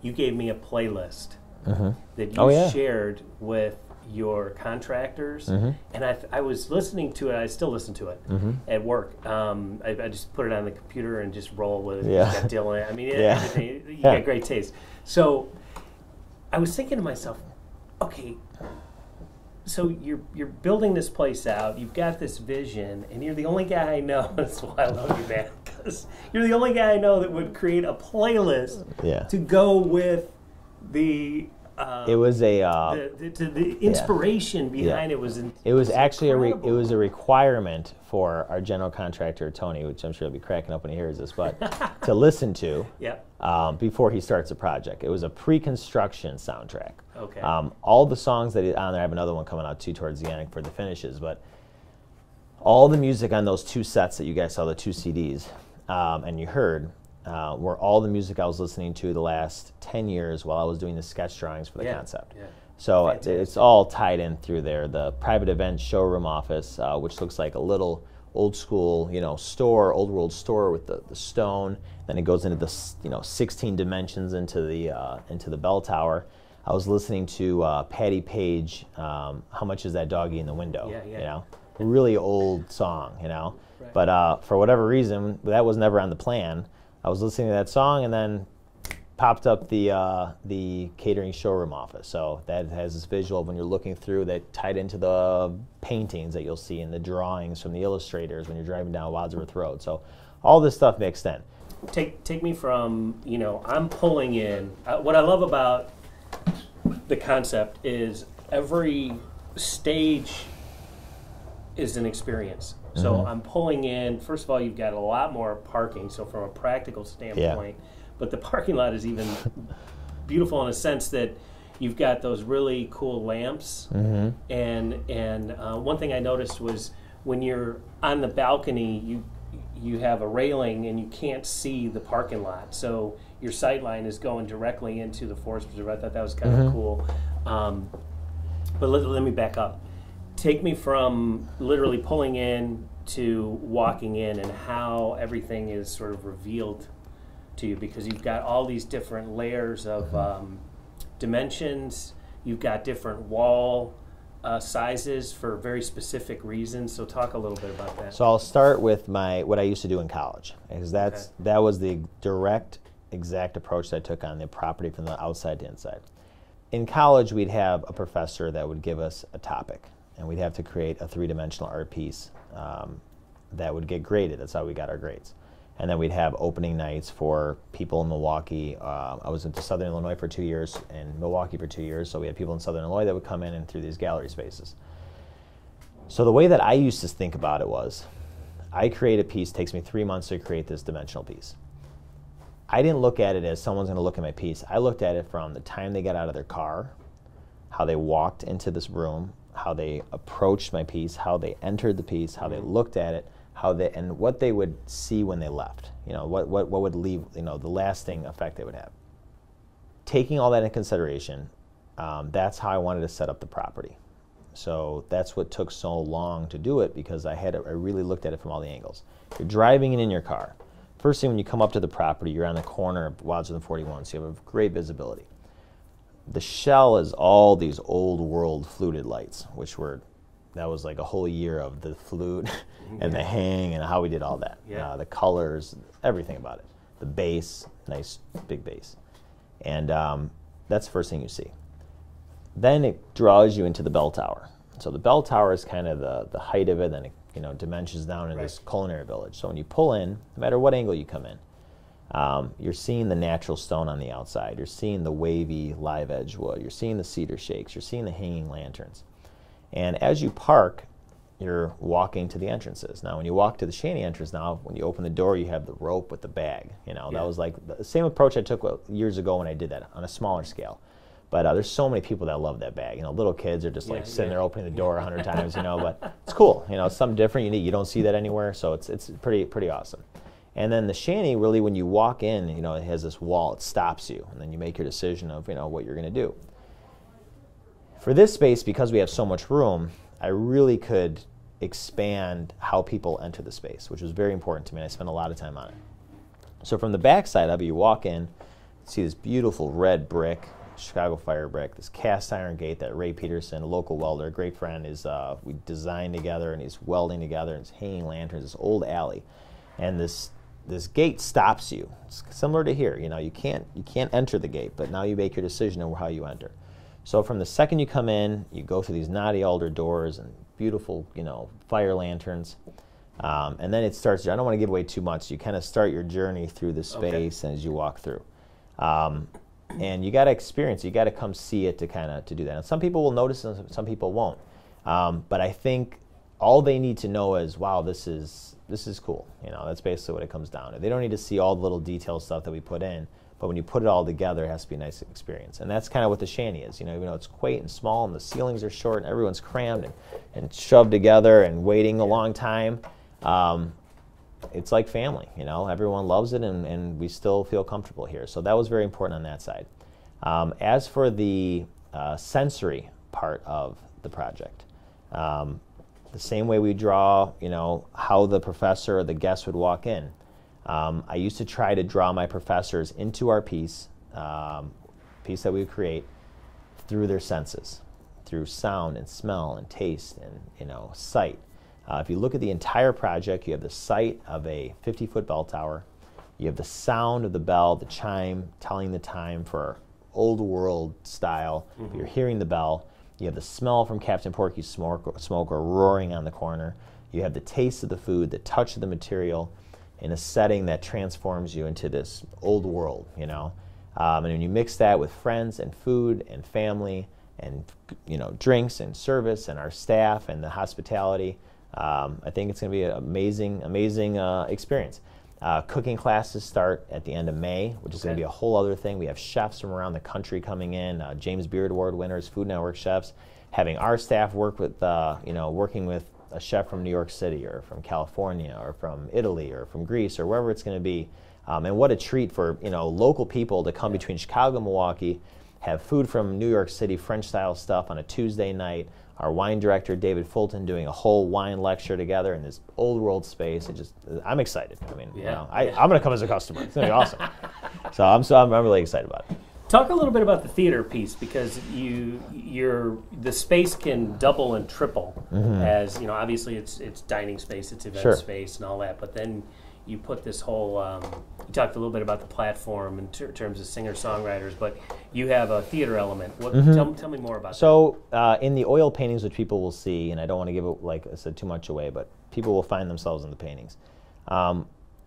you gave me a playlist that you shared with your contractors, and I was listening to it. I still listen to it at work. I just put it on the computer and just roll with it. Yeah. You got Dylan. I mean, everything. You got great taste. So I was thinking to myself, okay, so you're building this place out. You've got this vision, and you're the only guy I know. That's why I love you, man. Because you're the only guy I know that would create a playlist to go with the. It was the inspiration behind it was. It was actually it was a requirement for our general contractor Tony, which I'm sure he'll be cracking up when he hears this, but to listen to before he starts a project. It was a pre-construction soundtrack. Okay. All the songs that on there, I have another one coming out too towards the end for the finishes, but all the music on those two sets that you guys saw, the two CDs, and you heard. Were all the music I was listening to the last 10 years while I was doing the sketch drawings for the concept. Yeah. So it's all tied in through there. The private event showroom office, which looks like a little old school, store, old world store with the stone. Then it goes into the 16 dimensions into the bell tower. I was listening to Patty Page, How Much Is That Doggy in the Window? Really old song, Right. But for whatever reason, that was never on the plan. I was listening to that song, and then popped up the catering showroom office. So that has this visual of when you're looking through that tied into the paintings that you'll see in the drawings from the illustrators when you're driving down Wadsworth Road. So all this stuff makes sense. Take me from, I'm pulling in. What I love about the concept is every stage is an experience. So I'm pulling in, first of all, you've got a lot more parking, so from a practical standpoint, but the parking lot is even beautiful in a sense that you've got those really cool lamps, and one thing I noticed was when you're on the balcony, you have a railing and you can't see the parking lot, so your sight line is going directly into the Forest Preserve. I thought that was kind of cool. But let me back up. Take me from literally pulling in to walking in and how everything is sort of revealed to you, because you've got all these different layers of dimensions. You've got different wall sizes for very specific reasons. So talk a little bit about that. So I'll start with what I used to do in college, because that was the direct, exact approach that I took on the property from the outside to inside. In college, we'd have a professor that would give us a topic, and we'd have to create a three-dimensional art piece that would get graded. That's how we got our grades. And then we'd have opening nights for people in Milwaukee. I was into Southern Illinois for 2 years and Milwaukee for 2 years, so we had people in Southern Illinois that would come in and through these gallery spaces. So the way that I used to think about it was, I create a piece, takes me 3 months to create this dimensional piece. I didn't look at it as someone's going to look at my piece. I looked at it from the time they got out of their car, how they walked into this room, how they approached my piece, how they entered the piece, how they looked at it, and what they would see when they left. What would leave, the lasting effect they would have. Taking all that into consideration, that's how I wanted to set up the property. So that's what took so long to do it, because I really looked at it from all the angles. You're driving in your car. First thing when you come up to the property, you're on the corner of Wadsworth and 41, so you have a great visibility. The shell is all these old world fluted lights, that was like a whole year of the flute and the hang and how we did all that. The colors, everything about it. The bass, nice big bass. And that's the first thing you see. Then it draws you into the bell tower. So the bell tower is kind of the height of it, then it dimensions down in this culinary village. So when you pull in, no matter what angle you come in, You're seeing the natural stone on the outside. You're seeing the wavy live edge wood. You're seeing the cedar shakes. You're seeing the hanging lanterns. And as you park, you're walking to the entrances. Now, when you walk to the Shanty entrance now, when you open the door, you have the rope with the bag. You know, that was like the same approach I took years ago when I did that on a smaller scale. But there's so many people that love that bag. You know, little kids are just like sitting there opening the door 100 times, you know, but it's cool. You know, it's something different, unique. You don't see that anywhere, so it's pretty awesome. And then the Shanty, really, when you walk in, you know, it has this wall. It stops you, and then you make your decision of, you know, what you're going to do. For this space, because we have so much room, I really could expand how people enter the space, which was very important to me. I spent a lot of time on it. So from the back side of it, you walk in, see this beautiful red brick, Chicago fire brick, this cast iron gate that Ray Peterson, a local welder, a great friend, we designed together, and he's welding together, and it's hanging lanterns, this old alley. And this gate stops you. It's similar to here. You know, you can't enter the gate, but now you make your decision on how you enter. So from the second you come in, you go through these knotty alder doors and beautiful, you know, fire lanterns. And then it starts, I don't want to give away too much. You kind of start your journey through the space and as you walk through. And you got to experience it. You got to come see it to do that. And some people will notice and some people won't. But I think all they need to know is, wow, this is cool. You know, that's basically what it comes down to. They don't need to see all the little detail stuff that we put in, but when you put it all together, it has to be a nice experience. And that's kind of what the Shanty is. You know, even though it's quaint and small and the ceilings are short and everyone's crammed and shoved together and waiting a long time, it's like family. You know, everyone loves it, and we still feel comfortable here. So that was very important on that side. As for the sensory part of the project, the same way we draw, you know, how the professor or the guest would walk in. I used to try to draw my professors into our piece that we would create through their senses, through sound and smell and taste and, you know, sight. If you look at the entire project, you have the sight of a 50-foot bell tower. You have the sound of the bell, the chime, telling the time for old world style. You're hearing the bell. You have the smell from Captain Porky's smoker roaring on the corner. You have the taste of the food, the touch of the material in a setting that transforms you into this old world, you know. And when you mix that with friends and food and family and, you know, drinks and service and our staff and the hospitality, I think it's going to be an amazing experience. Cooking classes start at the end of May, which is going to be a whole other thing. We have chefs from around the country coming in, James Beard Award winners, Food Network chefs, having our staff work with, you know, working with a chef from New York City or from California or from Italy or from Greece or wherever it's going to be. And what a treat for, you know, local people to come between Chicago and Milwaukee, have food from New York City, French-style stuff on a Tuesday night. Our wine director, David Fulton, doing a whole wine lecture together in this old world space. I'm excited. I mean, you know, I'm going to come as a customer. It's going to be awesome. So I'm really excited about it. Talk a little bit about the theater piece, because the space can double and triple as, you know, obviously it's dining space, it's event space and all that, but then you put this whole, you talked a little bit about the platform in terms of singer-songwriters, but you have a theater element. Tell me more about that. So in the oil paintings, which people will see, and I don't want to give it, like I said, too much away, but people will find themselves in the paintings.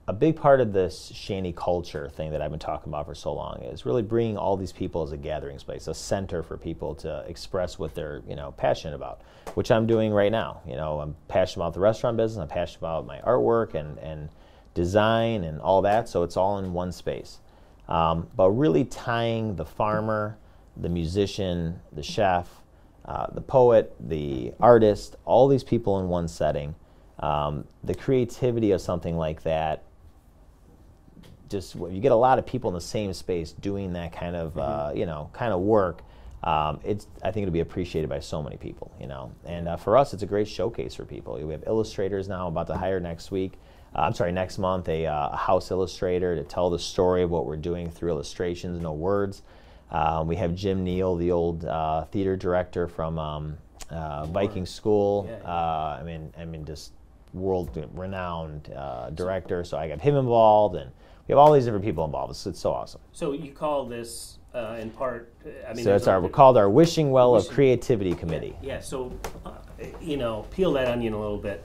A big part of this Shanty culture thing that I've been talking about for so long is really bringing all these people as a gathering space, a center for people to express what they're, you know, passionate about, which I'm doing right now. You know, I'm passionate about the restaurant business, I'm passionate about my artwork and design and all that, so it's all in one space. But really tying the farmer, the musician, the chef, the poet, the artist, all these people in one setting, the creativity of something like that, just when you get a lot of people in the same space doing that kind of, you know, kind of work, I think it'll be appreciated by so many people, you know. And for us, it's a great showcase for people. We have illustrators now about to hire next month, a house illustrator to tell the story of what we're doing through illustrations, no words. We have Jim Neal, the old theater director from Viking School. I mean, just world-renowned director. So I got him involved, and we have all these different people involved. It's so awesome. So you call this, in part, I mean, so it's we're called our Wishing Well of Creativity Committee. Yeah. So, you know, peel that onion a little bit.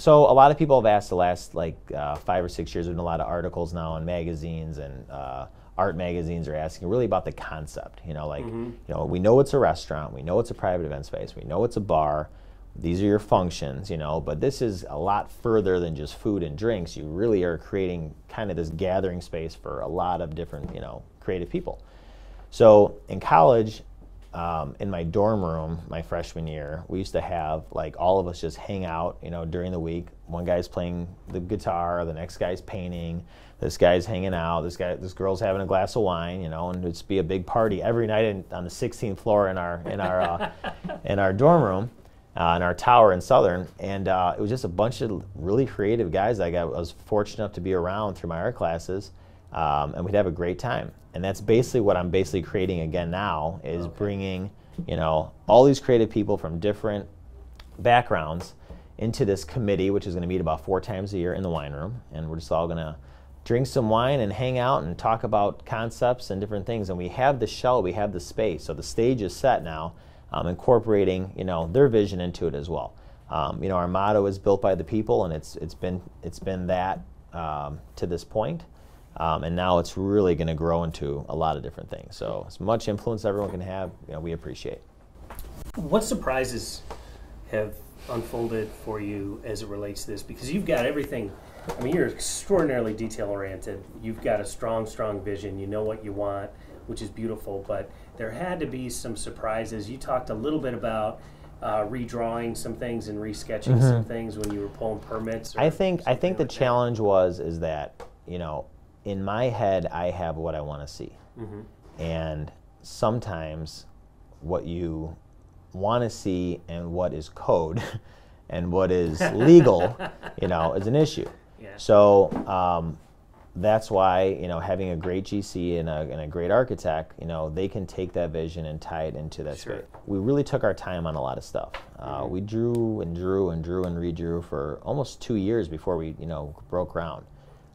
So a lot of people have asked the last 5 or 6 years. There's been a lot of articles now in magazines and art magazines are asking really about the concept. You know, we know it's a restaurant, we know it's a private event space, we know it's a bar. These are your functions, you know, but this is a lot further than just food and drinks. You really are creating kind of this gathering space for a lot of different, you know, creative people. So in college, in my dorm room, my freshman year, we used to have all of us just hang out, you know, during the week. One guy's playing the guitar, the next guy's painting, this guy's hanging out, this girl's having a glass of wine, you know, and it'd just be a big party every night on the 16th floor in our in our dorm room. In our tower in Southern, and it was just a bunch of really creative guys I was fortunate enough to be around through my art classes, and we'd have a great time. And that's basically what I'm creating again now, is bringing, you know, all these creative people from different backgrounds into this committee, which is going to meet about 4 times a year in the wine room, and we're just all going to drink some wine and hang out and talk about concepts and different things. And we have the shell, we have the space, so the stage is set now. Incorporating, you know, their vision into it as well. You know, our motto is built by the people, and it's been that to this point, and now it's really going to grow into a lot of different things. So as much influence everyone can have, you know, we appreciate. What surprises have unfolded for you as it relates to this? Because you've got everything. I mean, you're extraordinarily detail oriented. You've got a strong vision. You know what you want, which is beautiful, but there had to be some surprises. You talked a little bit about redrawing some things and resketching some things when you were pulling permits. I think the challenge is that, you know, in my head I have what I want to see, and sometimes what you want to see and what is code and what is legal, you know, is an issue. Yeah. So. That's why, you know, having a great GC and a great architect, you know, they can take that vision and tie it into that space. We really took our time on a lot of stuff. We drew and drew and drew and redrew for almost 2 years before we, you know, broke ground.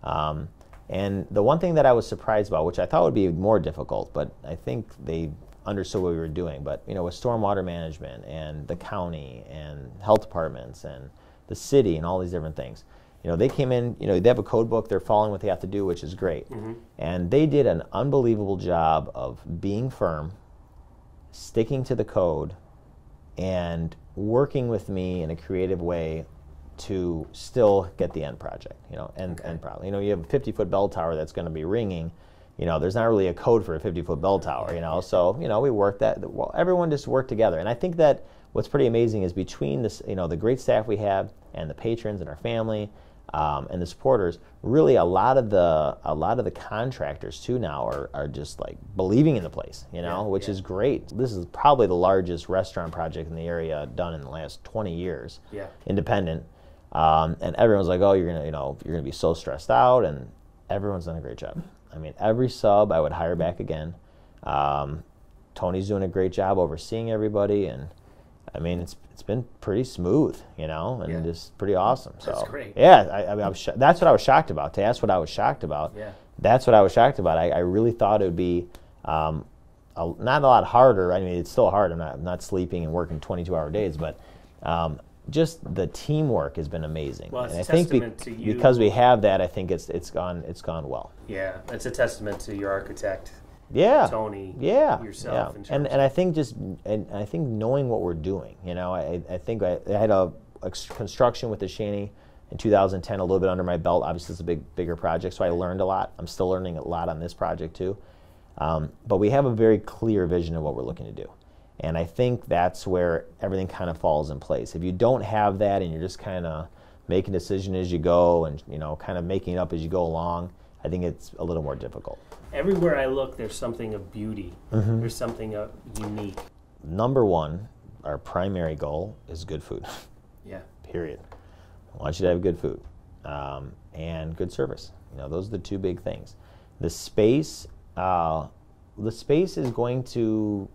And the one thing that I was surprised about, which I thought would be more difficult, but I think they understood what we were doing, but, you know, with stormwater management and the county and health departments and the city and all these different things. You know, they came in, you know, they have a code book, they're following what they have to do, which is great. And they did an unbelievable job of being firm, sticking to the code, and working with me in a creative way to still get the end project, you know, end product. You know, you have a 50-foot bell tower that's going to be ringing, you know, there's not really a code for a 50-foot bell tower, you know, so, you know, we worked that, well, everyone just worked together. And I think that what's pretty amazing is between this, you know, the great staff we have and the patrons and our family, and the supporters, really a lot of the contractors too now are just believing in the place, you know, which is great. This is probably the largest restaurant project in the area done in the last 20 years, independent, and everyone's like, oh, you're gonna be so stressed out, and everyone's done a great job. I mean, every sub I would hire back again. Tony's doing a great job overseeing everybody, and I mean, it's been pretty smooth, you know, and just pretty awesome. So that's great. Yeah, I mean, that's what I was shocked about. To ask what I was shocked about, that's what I was shocked about. I really thought it would be not a lot harder. I mean, it's still hard. I'm not sleeping and working 22-hour days, but just the teamwork has been amazing. Well, it's and a I think testament to you. Because we have that, I think it's gone well. Yeah, it's a testament to your architect. Tony, yourself. And I think I think knowing what we're doing, you know, I think I had a construction with the Shanty in 2010, a little bit under my belt. Obviously, it's a bigger project, so I learned a lot. I'm still learning a lot on this project too. But we have a very clear vision of what we're looking to do, and I think that's where everything kind of falls in place. If you don't have that and you're just kind of making a decision as you go, and you know, kind of making it up as you go along, I think it's a little more difficult. Everywhere I look, there's something of beauty. There's something unique. Number one, our primary goal is good food. Period. I want you to have good food and good service. You know, those are the two big things. The space is going to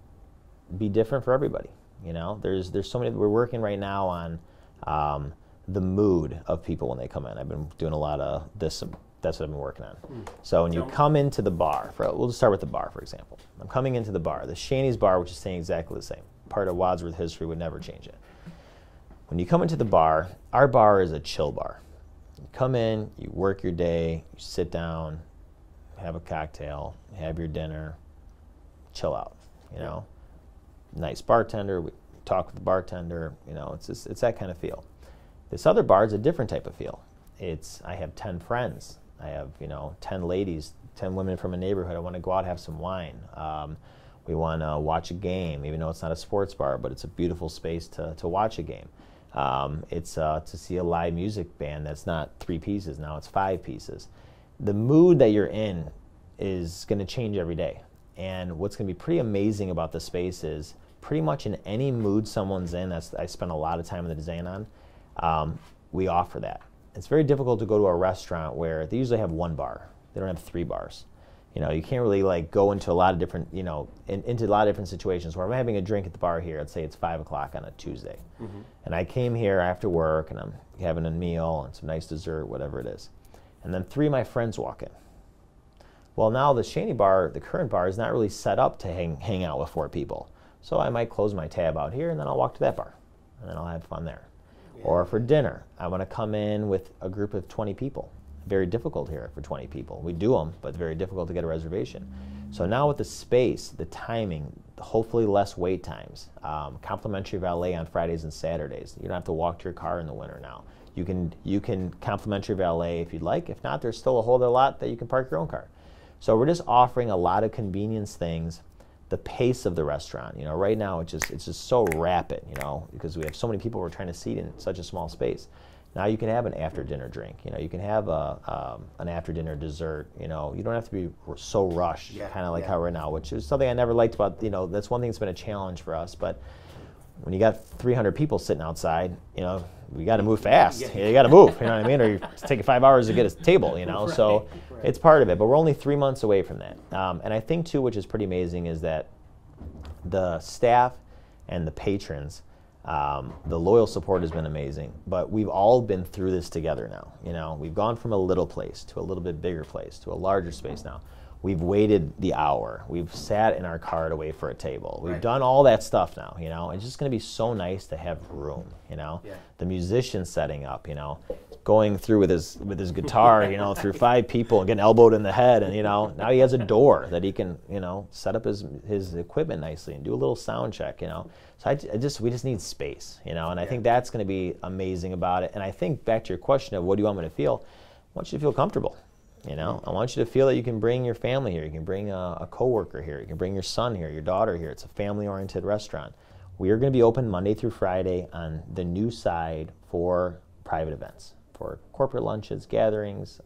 be different for everybody. You know, there's so many. We're working right now on the mood of people when they come in. I've been doing a lot of this. That's what I've been working on. So when you come into the bar, we'll just start with the bar, for example. I'm coming into the bar, the Shanty's bar, which is staying exactly the same. Part of Wadsworth history, would never change it. When you come into the bar, our bar is a chill bar. You come in, you work your day, you sit down, have a cocktail, have your dinner, chill out, you know. Nice bartender, we talk with the bartender, you know, it's that kind of feel. This other bar is a different type of feel. I have 10 friends. I have, 10 ladies, 10 women from a neighborhood. I want to go out, have some wine. We want to watch a game, even though it's not a sports bar, but it's a beautiful space to watch a game. It's to see a live music band that's not 3 pieces, now it's 5 pieces. The mood that you're in is going to change every day. And what's going to be pretty amazing about the space is pretty much in any mood someone's in, I spend a lot of time in the design on, we offer that. It's very difficult to go to a restaurant where they usually have 1 bar. They don't have 3 bars. You can't really like go into a lot of different, into a lot of different situations where I'm having a drink at the bar here. Let's say it's 5 o'clock on a Tuesday. And I came here after work and I'm having a meal and some nice dessert, whatever it is. And then 3 of my friends walk in. Well, now the Shanty bar, the current bar, is not really set up to hang out with 4 people. So I might close my tab out here and then I'll walk to that bar and then I'll have fun there. Yeah. Or for dinner, I want to come in with a group of 20 people. Very difficult here for 20 people. We do them, but very difficult to get a reservation. So now with the space, the timing, hopefully less wait times, complimentary valet on Fridays and Saturdays. You don't have to walk to your car in the winter now. You can complimentary valet if you'd like. If not, there's still a whole other lot that you can park your own car. So we're just offering a lot of convenience things. The pace of the restaurant, right now it's just so rapid, because we have so many people we're trying to seat in such a small space. Now you can have an after-dinner drink. You can have an after-dinner dessert. You don't have to be so rushed, kind of like how right now, which is something I never liked about. That's one thing that's been a challenge for us. But when you got 300 people sitting outside, we got to move fast. You got to move. You know what I mean? Or it's taking 5 hours to get a table. So it's part of it. But we're only 3 months away from that. And I think too, which is pretty amazing, is that the staff and the patrons. The loyal support has been amazing, but we've all been through this together now. We've gone from a little place to a little bit bigger place to a larger space now. We've waited the hour. We've sat in our car to wait for a table. We've done all that stuff now, It's just going to be so nice to have room, The musician setting up, going through with his guitar, through 5 people and getting elbowed in the head, and now he has a door that he can, set up his equipment nicely and do a little sound check, So we just need space, and I think that's going to be amazing about it. And I think back to your question of what do you want me to feel, I want you to feel comfortable. I want you to feel that you can bring your family here. You can bring a coworker here. You can bring your son here, your daughter here. It's a family-oriented restaurant. We are going to be open Monday through Friday on the new side for private events, for corporate lunches, gatherings.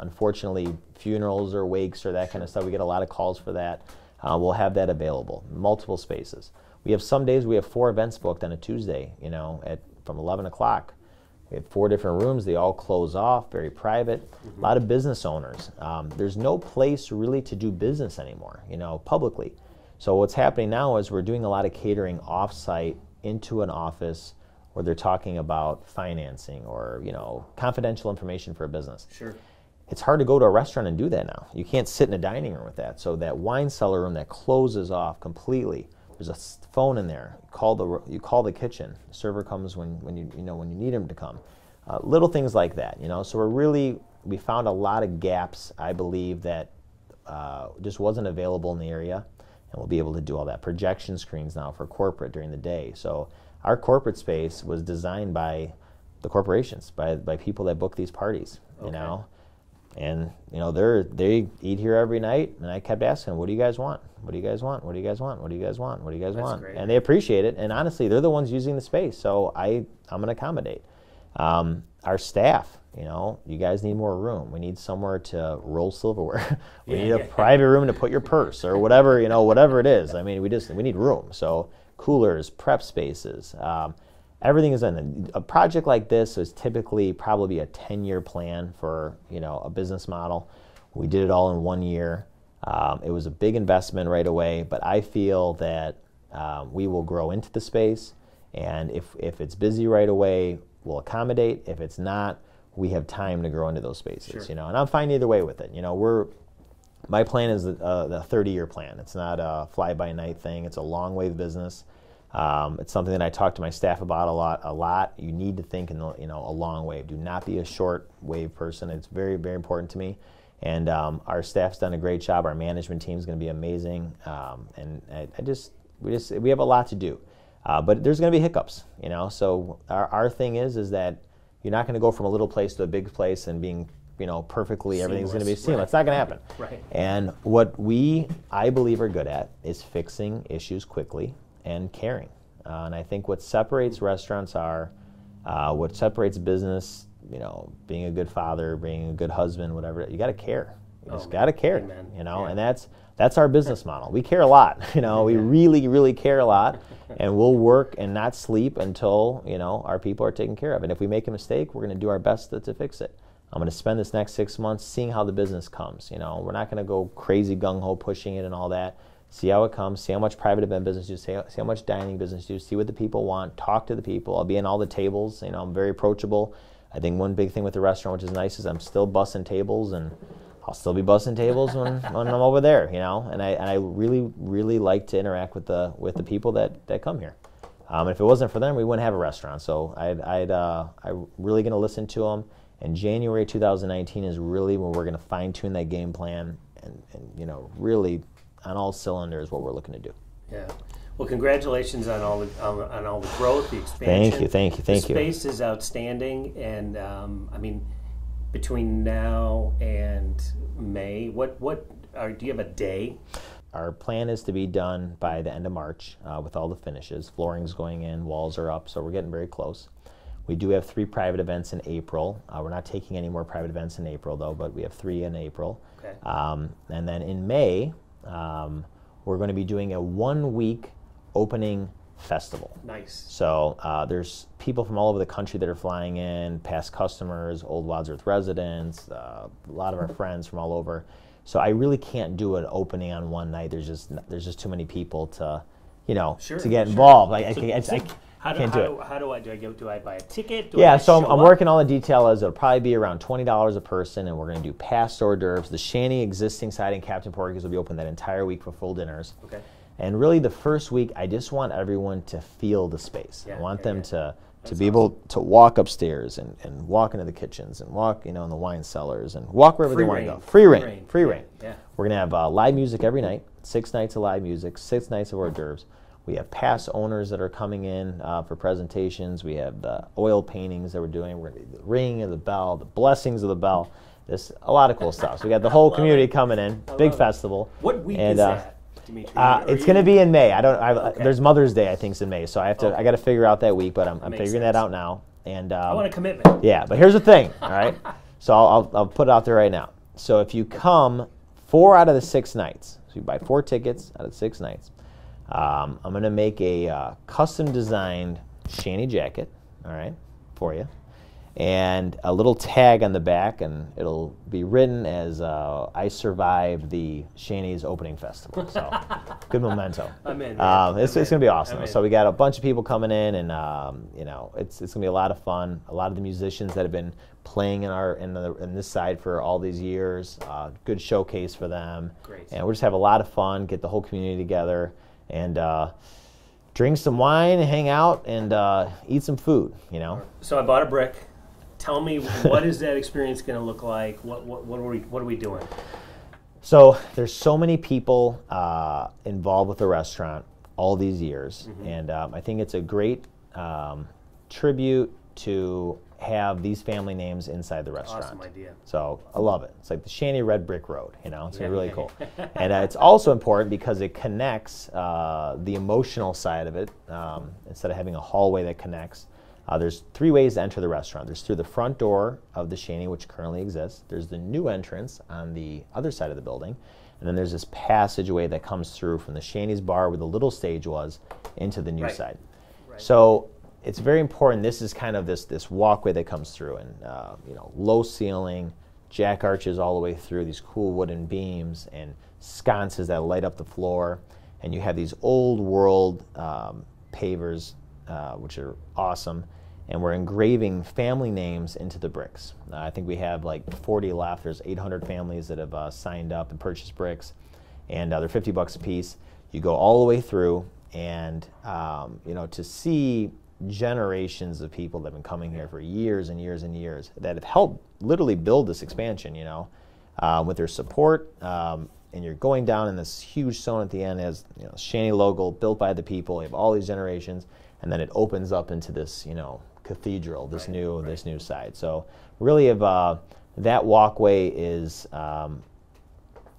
Unfortunately, funerals or wakes or that kind of stuff, we get a lot of calls for that. We'll have that available, multiple spaces. We have some days we have 4 events booked on a Tuesday, from 11 o'clock. We have 4 different rooms. They all close off, very private. A lot of business owners. There's no place really to do business anymore, publicly. So what's happening now is we're doing a lot of catering off-site into an office where they're talking about financing or, confidential information for a business. Sure. It's hard to go to a restaurant and do that now. You can't sit in a dining room with that. So that wine cellar room that closes off completely, there's a phone in there. You call the kitchen. The server comes when you need him to come. Little things like that, So we found a lot of gaps. I believe that just wasn't available in the area, and we'll be able to do all that. Projection screens now for corporate during the day. So our corporate space was designed by the corporations, by people that book these parties, And they eat here every night, and I kept asking, what do you guys want? What do you guys want? What do you guys want? What do you guys want? What do you guys want? Great. And they appreciate it, and honestly, they're the ones using the space, so I'm going to accommodate. Our staff, you guys need more room. We need somewhere to roll silverware. We need a private room to put your purse or whatever, whatever it is. I mean, we need room. So coolers, prep spaces, everything is in. A project like this is typically probably a 10-year plan for a business model. We did it all in 1 year. It was a big investment right away, but I feel that we will grow into the space, and if it's busy right away, we'll accommodate. If it's not, we have time to grow into those spaces. Sure. And I'm fine either way with it. My plan is the 30-year plan. It's not a fly-by-night thing. It's a long wave business. It's something that I talk to my staff about a lot. You need to think in a long wave. Do not be a short wave person. It's very, very important to me. And our staff's done a great job. Our management team is going to be amazing. And we have a lot to do. But there's going to be hiccups, So our thing is that you're not going to go from a little place to a big place and being, perfectly, everything's going to be seamless. It's not going to happen. Right. And what I believe, are good at is fixing issues quickly and caring. And I think what separates restaurants what separates business, being a good father, being a good husband, whatever, you got to care. You just got to care, Amen. And that's our business model. We care a lot, we really, really care a lot, and we'll work and not sleep until, our people are taken care of. And if we make a mistake, we're going to do our best to fix it. I'm going to spend this next 6 months seeing how the business comes. We're not going to go crazy gung-ho pushing it and all that. See how it comes, see how much private event business you do, see how much dining business you do, see what the people want, talk to the people. I'll be in all the tables, I'm very approachable. I think one big thing with the restaurant, which is nice, is I'm still bussing tables, and I'll still be bussing tables when I'm over there, And I really, really like to interact with the people that come here. If it wasn't for them, we wouldn't have a restaurant. So I'm really going to listen to them. And January 2019 is really when we're going to fine-tune that game plan and really on all cylinders what we're looking to do. Yeah. Well, congratulations on all the growth, the expansion. Thank you. The space is outstanding, and between now and May, do you have a day? Our plan is to be done by the end of March with all the finishes. Flooring's going in, walls are up, so we're getting very close. We do have 3 private events in April. We're not taking any more private events in April, though, but we have 3 in April. Okay. And then in May, we're going to be doing a 1-week opening festival. Nice. So there's people from all over the country that are flying in, past customers, old Wadsworth residents, a lot of our friends from all over. So I really can't do an opening on one night. There's just too many people to get involved. How do I buy a ticket? Do I'm working all the details. It'll probably be around $20 a person, and we're going to do past hors d'oeuvres. The Shanty existing side in Captain Porky's will be open that entire week for full dinners. Okay. And really, the first week, I just want everyone to feel the space. I want them to be able to walk upstairs and walk into the kitchens and walk, in the wine cellars and walk wherever they want to go. Free reign. Yeah. We're going to have live music every night, 6 nights of live music, 6 nights of hors d'oeuvres. We have past owners that are coming in for presentations. We have the oil paintings that we're doing. We're going to do the ring of the bell, the blessings of the bell. There's a lot of cool stuff. So we got the whole community coming in. Big festival. What week is that, Dimitri? It's going to be in May. There's Mother's Day, I think, is in May. So I got to figure out that week, but I'm figuring that out now. And I want a commitment. Yeah, but here's the thing. All right. So I'll put it out there right now. So if you come 4 out of the 6 nights, so you buy 4 tickets out of the 6 nights. I'm going to make a custom-designed Shanty jacket, all right, for you, and a little tag on the back, and it'll be written as I survived the Shanty's opening festival. So, good memento. I'm in. It's going to be awesome. So we got a bunch of people coming in, and it's going to be a lot of fun. A lot of the musicians that have been playing in this side for all these years. Good showcase for them. Great. And we'll just have a lot of fun. Get the whole community together. And drink some wine, hang out, and eat some food, So I bought a brick. Tell me, what is that experience going to look like? What are we doing? So there's so many people involved with the restaurant all these years, and I think it's a great tribute to have these family names inside the restaurant. Awesome idea. So I love it. It's like the Shanty Red Brick Road, it's really cool. And it's also important because it connects the emotional side of it. Instead of having a hallway that connects, there's 3 ways to enter the restaurant. There's through the front door of the Shanty, which currently exists. There's the new entrance on the other side of the building. And then there's this passageway that comes through from the Shanty's bar where the little stage was into the new side. Right. So it's very important. This is kind of this walkway that comes through, and low ceiling, jack arches all the way through, these cool wooden beams and sconces that light up the floor, and you have these old world pavers, which are awesome, and we're engraving family names into the bricks. I think we have like 40 left. There's 800 families that have signed up and purchased bricks, and they're $50 a piece. You go all the way through, And you know, to see generations of people that have been coming here for years and years and years that have helped literally build this expansion, you know, with their support. And you're going down in this huge stone at the end as, you know, Shanty logo built by the people. You have all these generations, and then it opens up into this, you know, cathedral, this new side. So really, that walkway is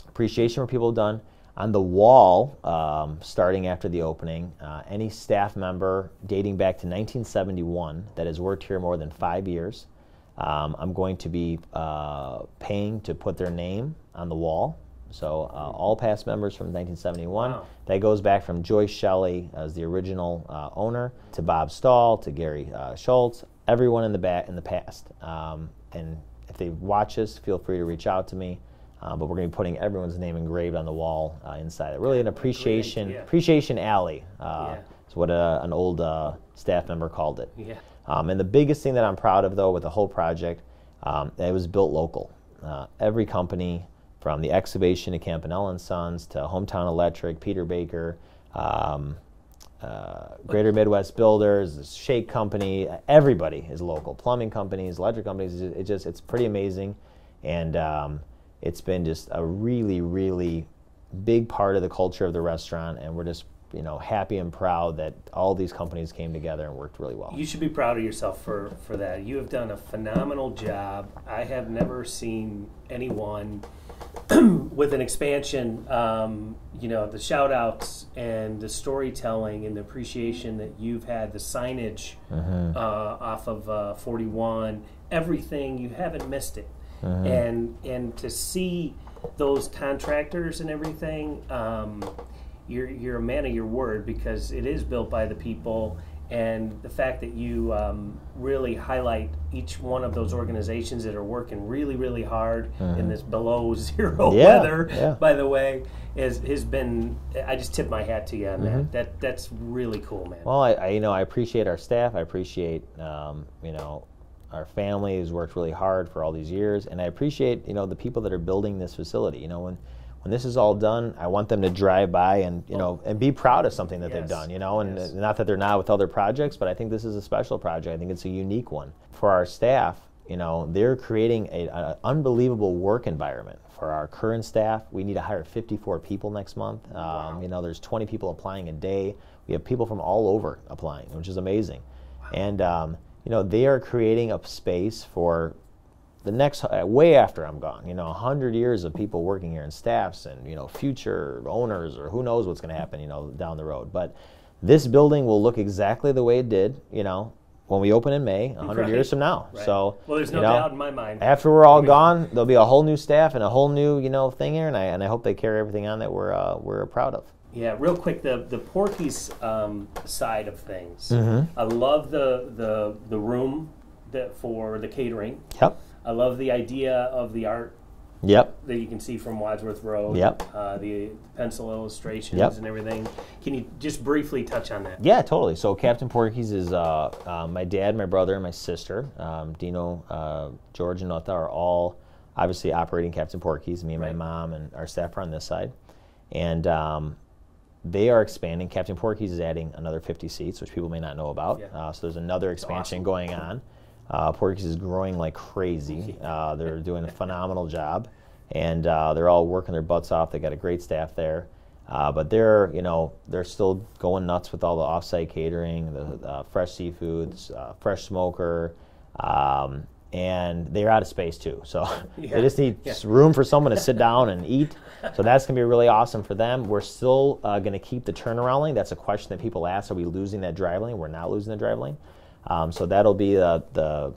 appreciation for people have done. On the wall, starting after the opening, any staff member dating back to 1971 that has worked here more than 5 years, I'm going to be paying to put their name on the wall. So all past members from 1971. Wow. That goes back from Joyce Shelley as the original owner, to Bob Stahl, to Gary Schultz, everyone in the past. And if they watch us, feel free to reach out to me. But we're going to be putting everyone's name engraved on the wall inside it. Really an appreciation alley. Is what an old staff member called it. Yeah. And the biggest thing that I'm proud of, though, with the whole project, it was built local. Every company, from the excavation to Campanella & Sons to Hometown Electric, Peter Baker, Greater Midwest Builders, the Shake Company, everybody is local. Plumbing companies, electric companies, it's pretty amazing. And it's been just a really, really big part of the culture of the restaurant, and we're just, you know, happy and proud that all these companies came together and worked really well. You should be proud of yourself for that. You have done a phenomenal job. I have never seen anyone with an expansion, you know, the shout outs and the storytelling and the appreciation that you've had, the signage off of 41, everything, you haven't missed it. And to see those contractors and everything, you're a man of your word, because it is built by the people. And the fact that you really highlight each one of those organizations that are working really, really hard in this below zero weather, by the way, has been, I just tip my hat to you on that. That's really cool, man. Well, I appreciate our staff. I appreciate, you know, our family has worked really hard for all these years, and I appreciate, you know, the people that are building this facility. You know, when this is all done, I want them to drive by and, you know, and be proud of something that they've done, you know, and not that they're not with other projects, but I think this is a special project. I think it's a unique one. For our staff, you know, they're creating an unbelievable work environment. For our current staff, we need to hire 54 people next month. You know, there's 20 people applying a day. We have people from all over applying, which is amazing. And, you know, they are creating a space for the next, way after I'm gone, you know, 100 years of people working here and staffs and, you know, future owners, or who knows what's going to happen, you know, down the road. But this building will look exactly the way it did, you know, when we open in May, 100 years from now. So, well, there's no doubt in my mind. After we're all gone, there'll be a whole new staff and a whole new, you know, thing here, and I hope they carry everything on that we're proud of. Yeah, real quick, the Porky's side of things. I love the room for the catering. Yep. I love the idea of the art. Yep. That you can see from Wadsworth Road. Yep. The pencil illustrations and everything. Can you just briefly touch on that? Yeah, totally. So Captain Porky's is my dad, my brother, and my sister. Dino, George, and Nota are all obviously operating Captain Porky's. Me and my mom and our staff are on this side. And they are expanding. Captain Porky's is adding another 50 seats, which people may not know about. So there's another expansion going on. Porky's is growing like crazy. They're doing a phenomenal job, and they're all working their butts off. They got a great staff there, but they're still going nuts with all the off-site catering, the fresh seafoods, fresh smoker, and they're out of space too. So they just need room for someone to sit down and eat. So that's going to be really awesome for them. We're still going to keep the turnaround lane. That's a question that people ask: are we losing that drive lane? We're not losing the drive lane. So that'll be the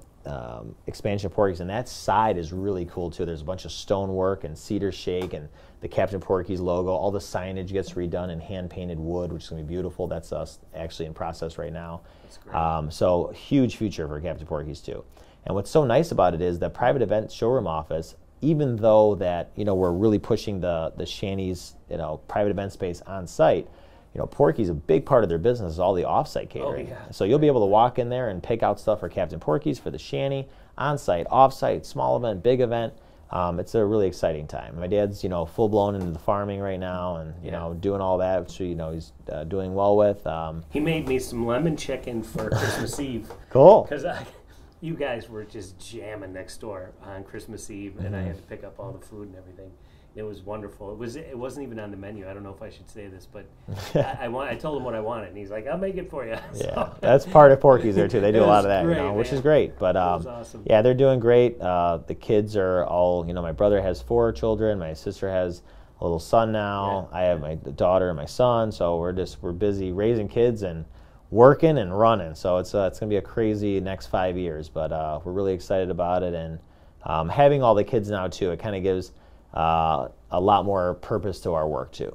expansion of Porky's, and that side is really cool too. There's a bunch of stonework and cedar shake, and the Captain Porky's logo. All the signage gets redone in hand-painted wood, which is going to be beautiful. That's actually in process right now. That's great. So huge future for Captain Porky's too. And what's so nice about it is that private event showroom office, even though that, you know, we're really pushing the Shanty's, you know, private event space on site, you know, Porky's, a big part of their business is all the off-site catering. So you'll be able to walk in there and pick out stuff for Captain Porky's, for the Shanty, on-site, off-site, small event, big event. it's a really exciting time. My dad's, full blown into the farming right now, and doing all that, which he's doing well with. He made me some lemon chicken for Christmas Eve. Cool. Because you guys were just jamming next door on Christmas Eve, and I had to pick up all the food and everything. It was wonderful. It wasn't even on the menu. I don't know if I should say this, but I told him what I wanted, and he's like, "I'll make it for you." Yeah, that's part of Porky's there too. They do a lot of that, great, which is great. But was awesome. yeah, they're doing great. The kids are all, my brother has 4 children. My sister has a little son now. I have my daughter and my son. So we're busy raising kids and working and running. So it's gonna be a crazy next 5 years. But we're really excited about it, and having all the kids now too, it kind of gives a lot more purpose to our work too.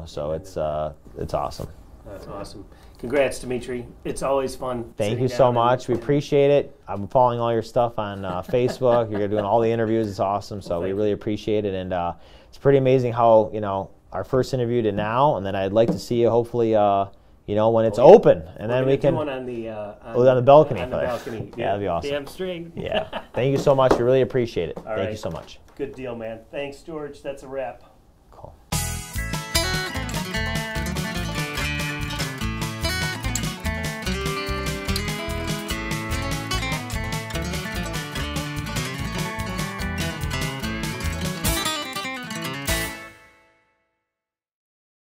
So it's awesome. That's awesome. Congrats, Dimitri. It's always fun. Thank you so much. We appreciate it. I'm following all your stuff on Facebook. You're doing all the interviews. It's awesome. So we really appreciate it. And it's pretty amazing how, our first interview to now. And then I'd like to see you hopefully, when it's open. And then we can. Do one on the balcony. On the balcony. Yeah, that'd be awesome. Damn straight. Yeah. Thank you so much. We really appreciate it. Thank you so much. Good deal, man. Thanks, George. That's a wrap.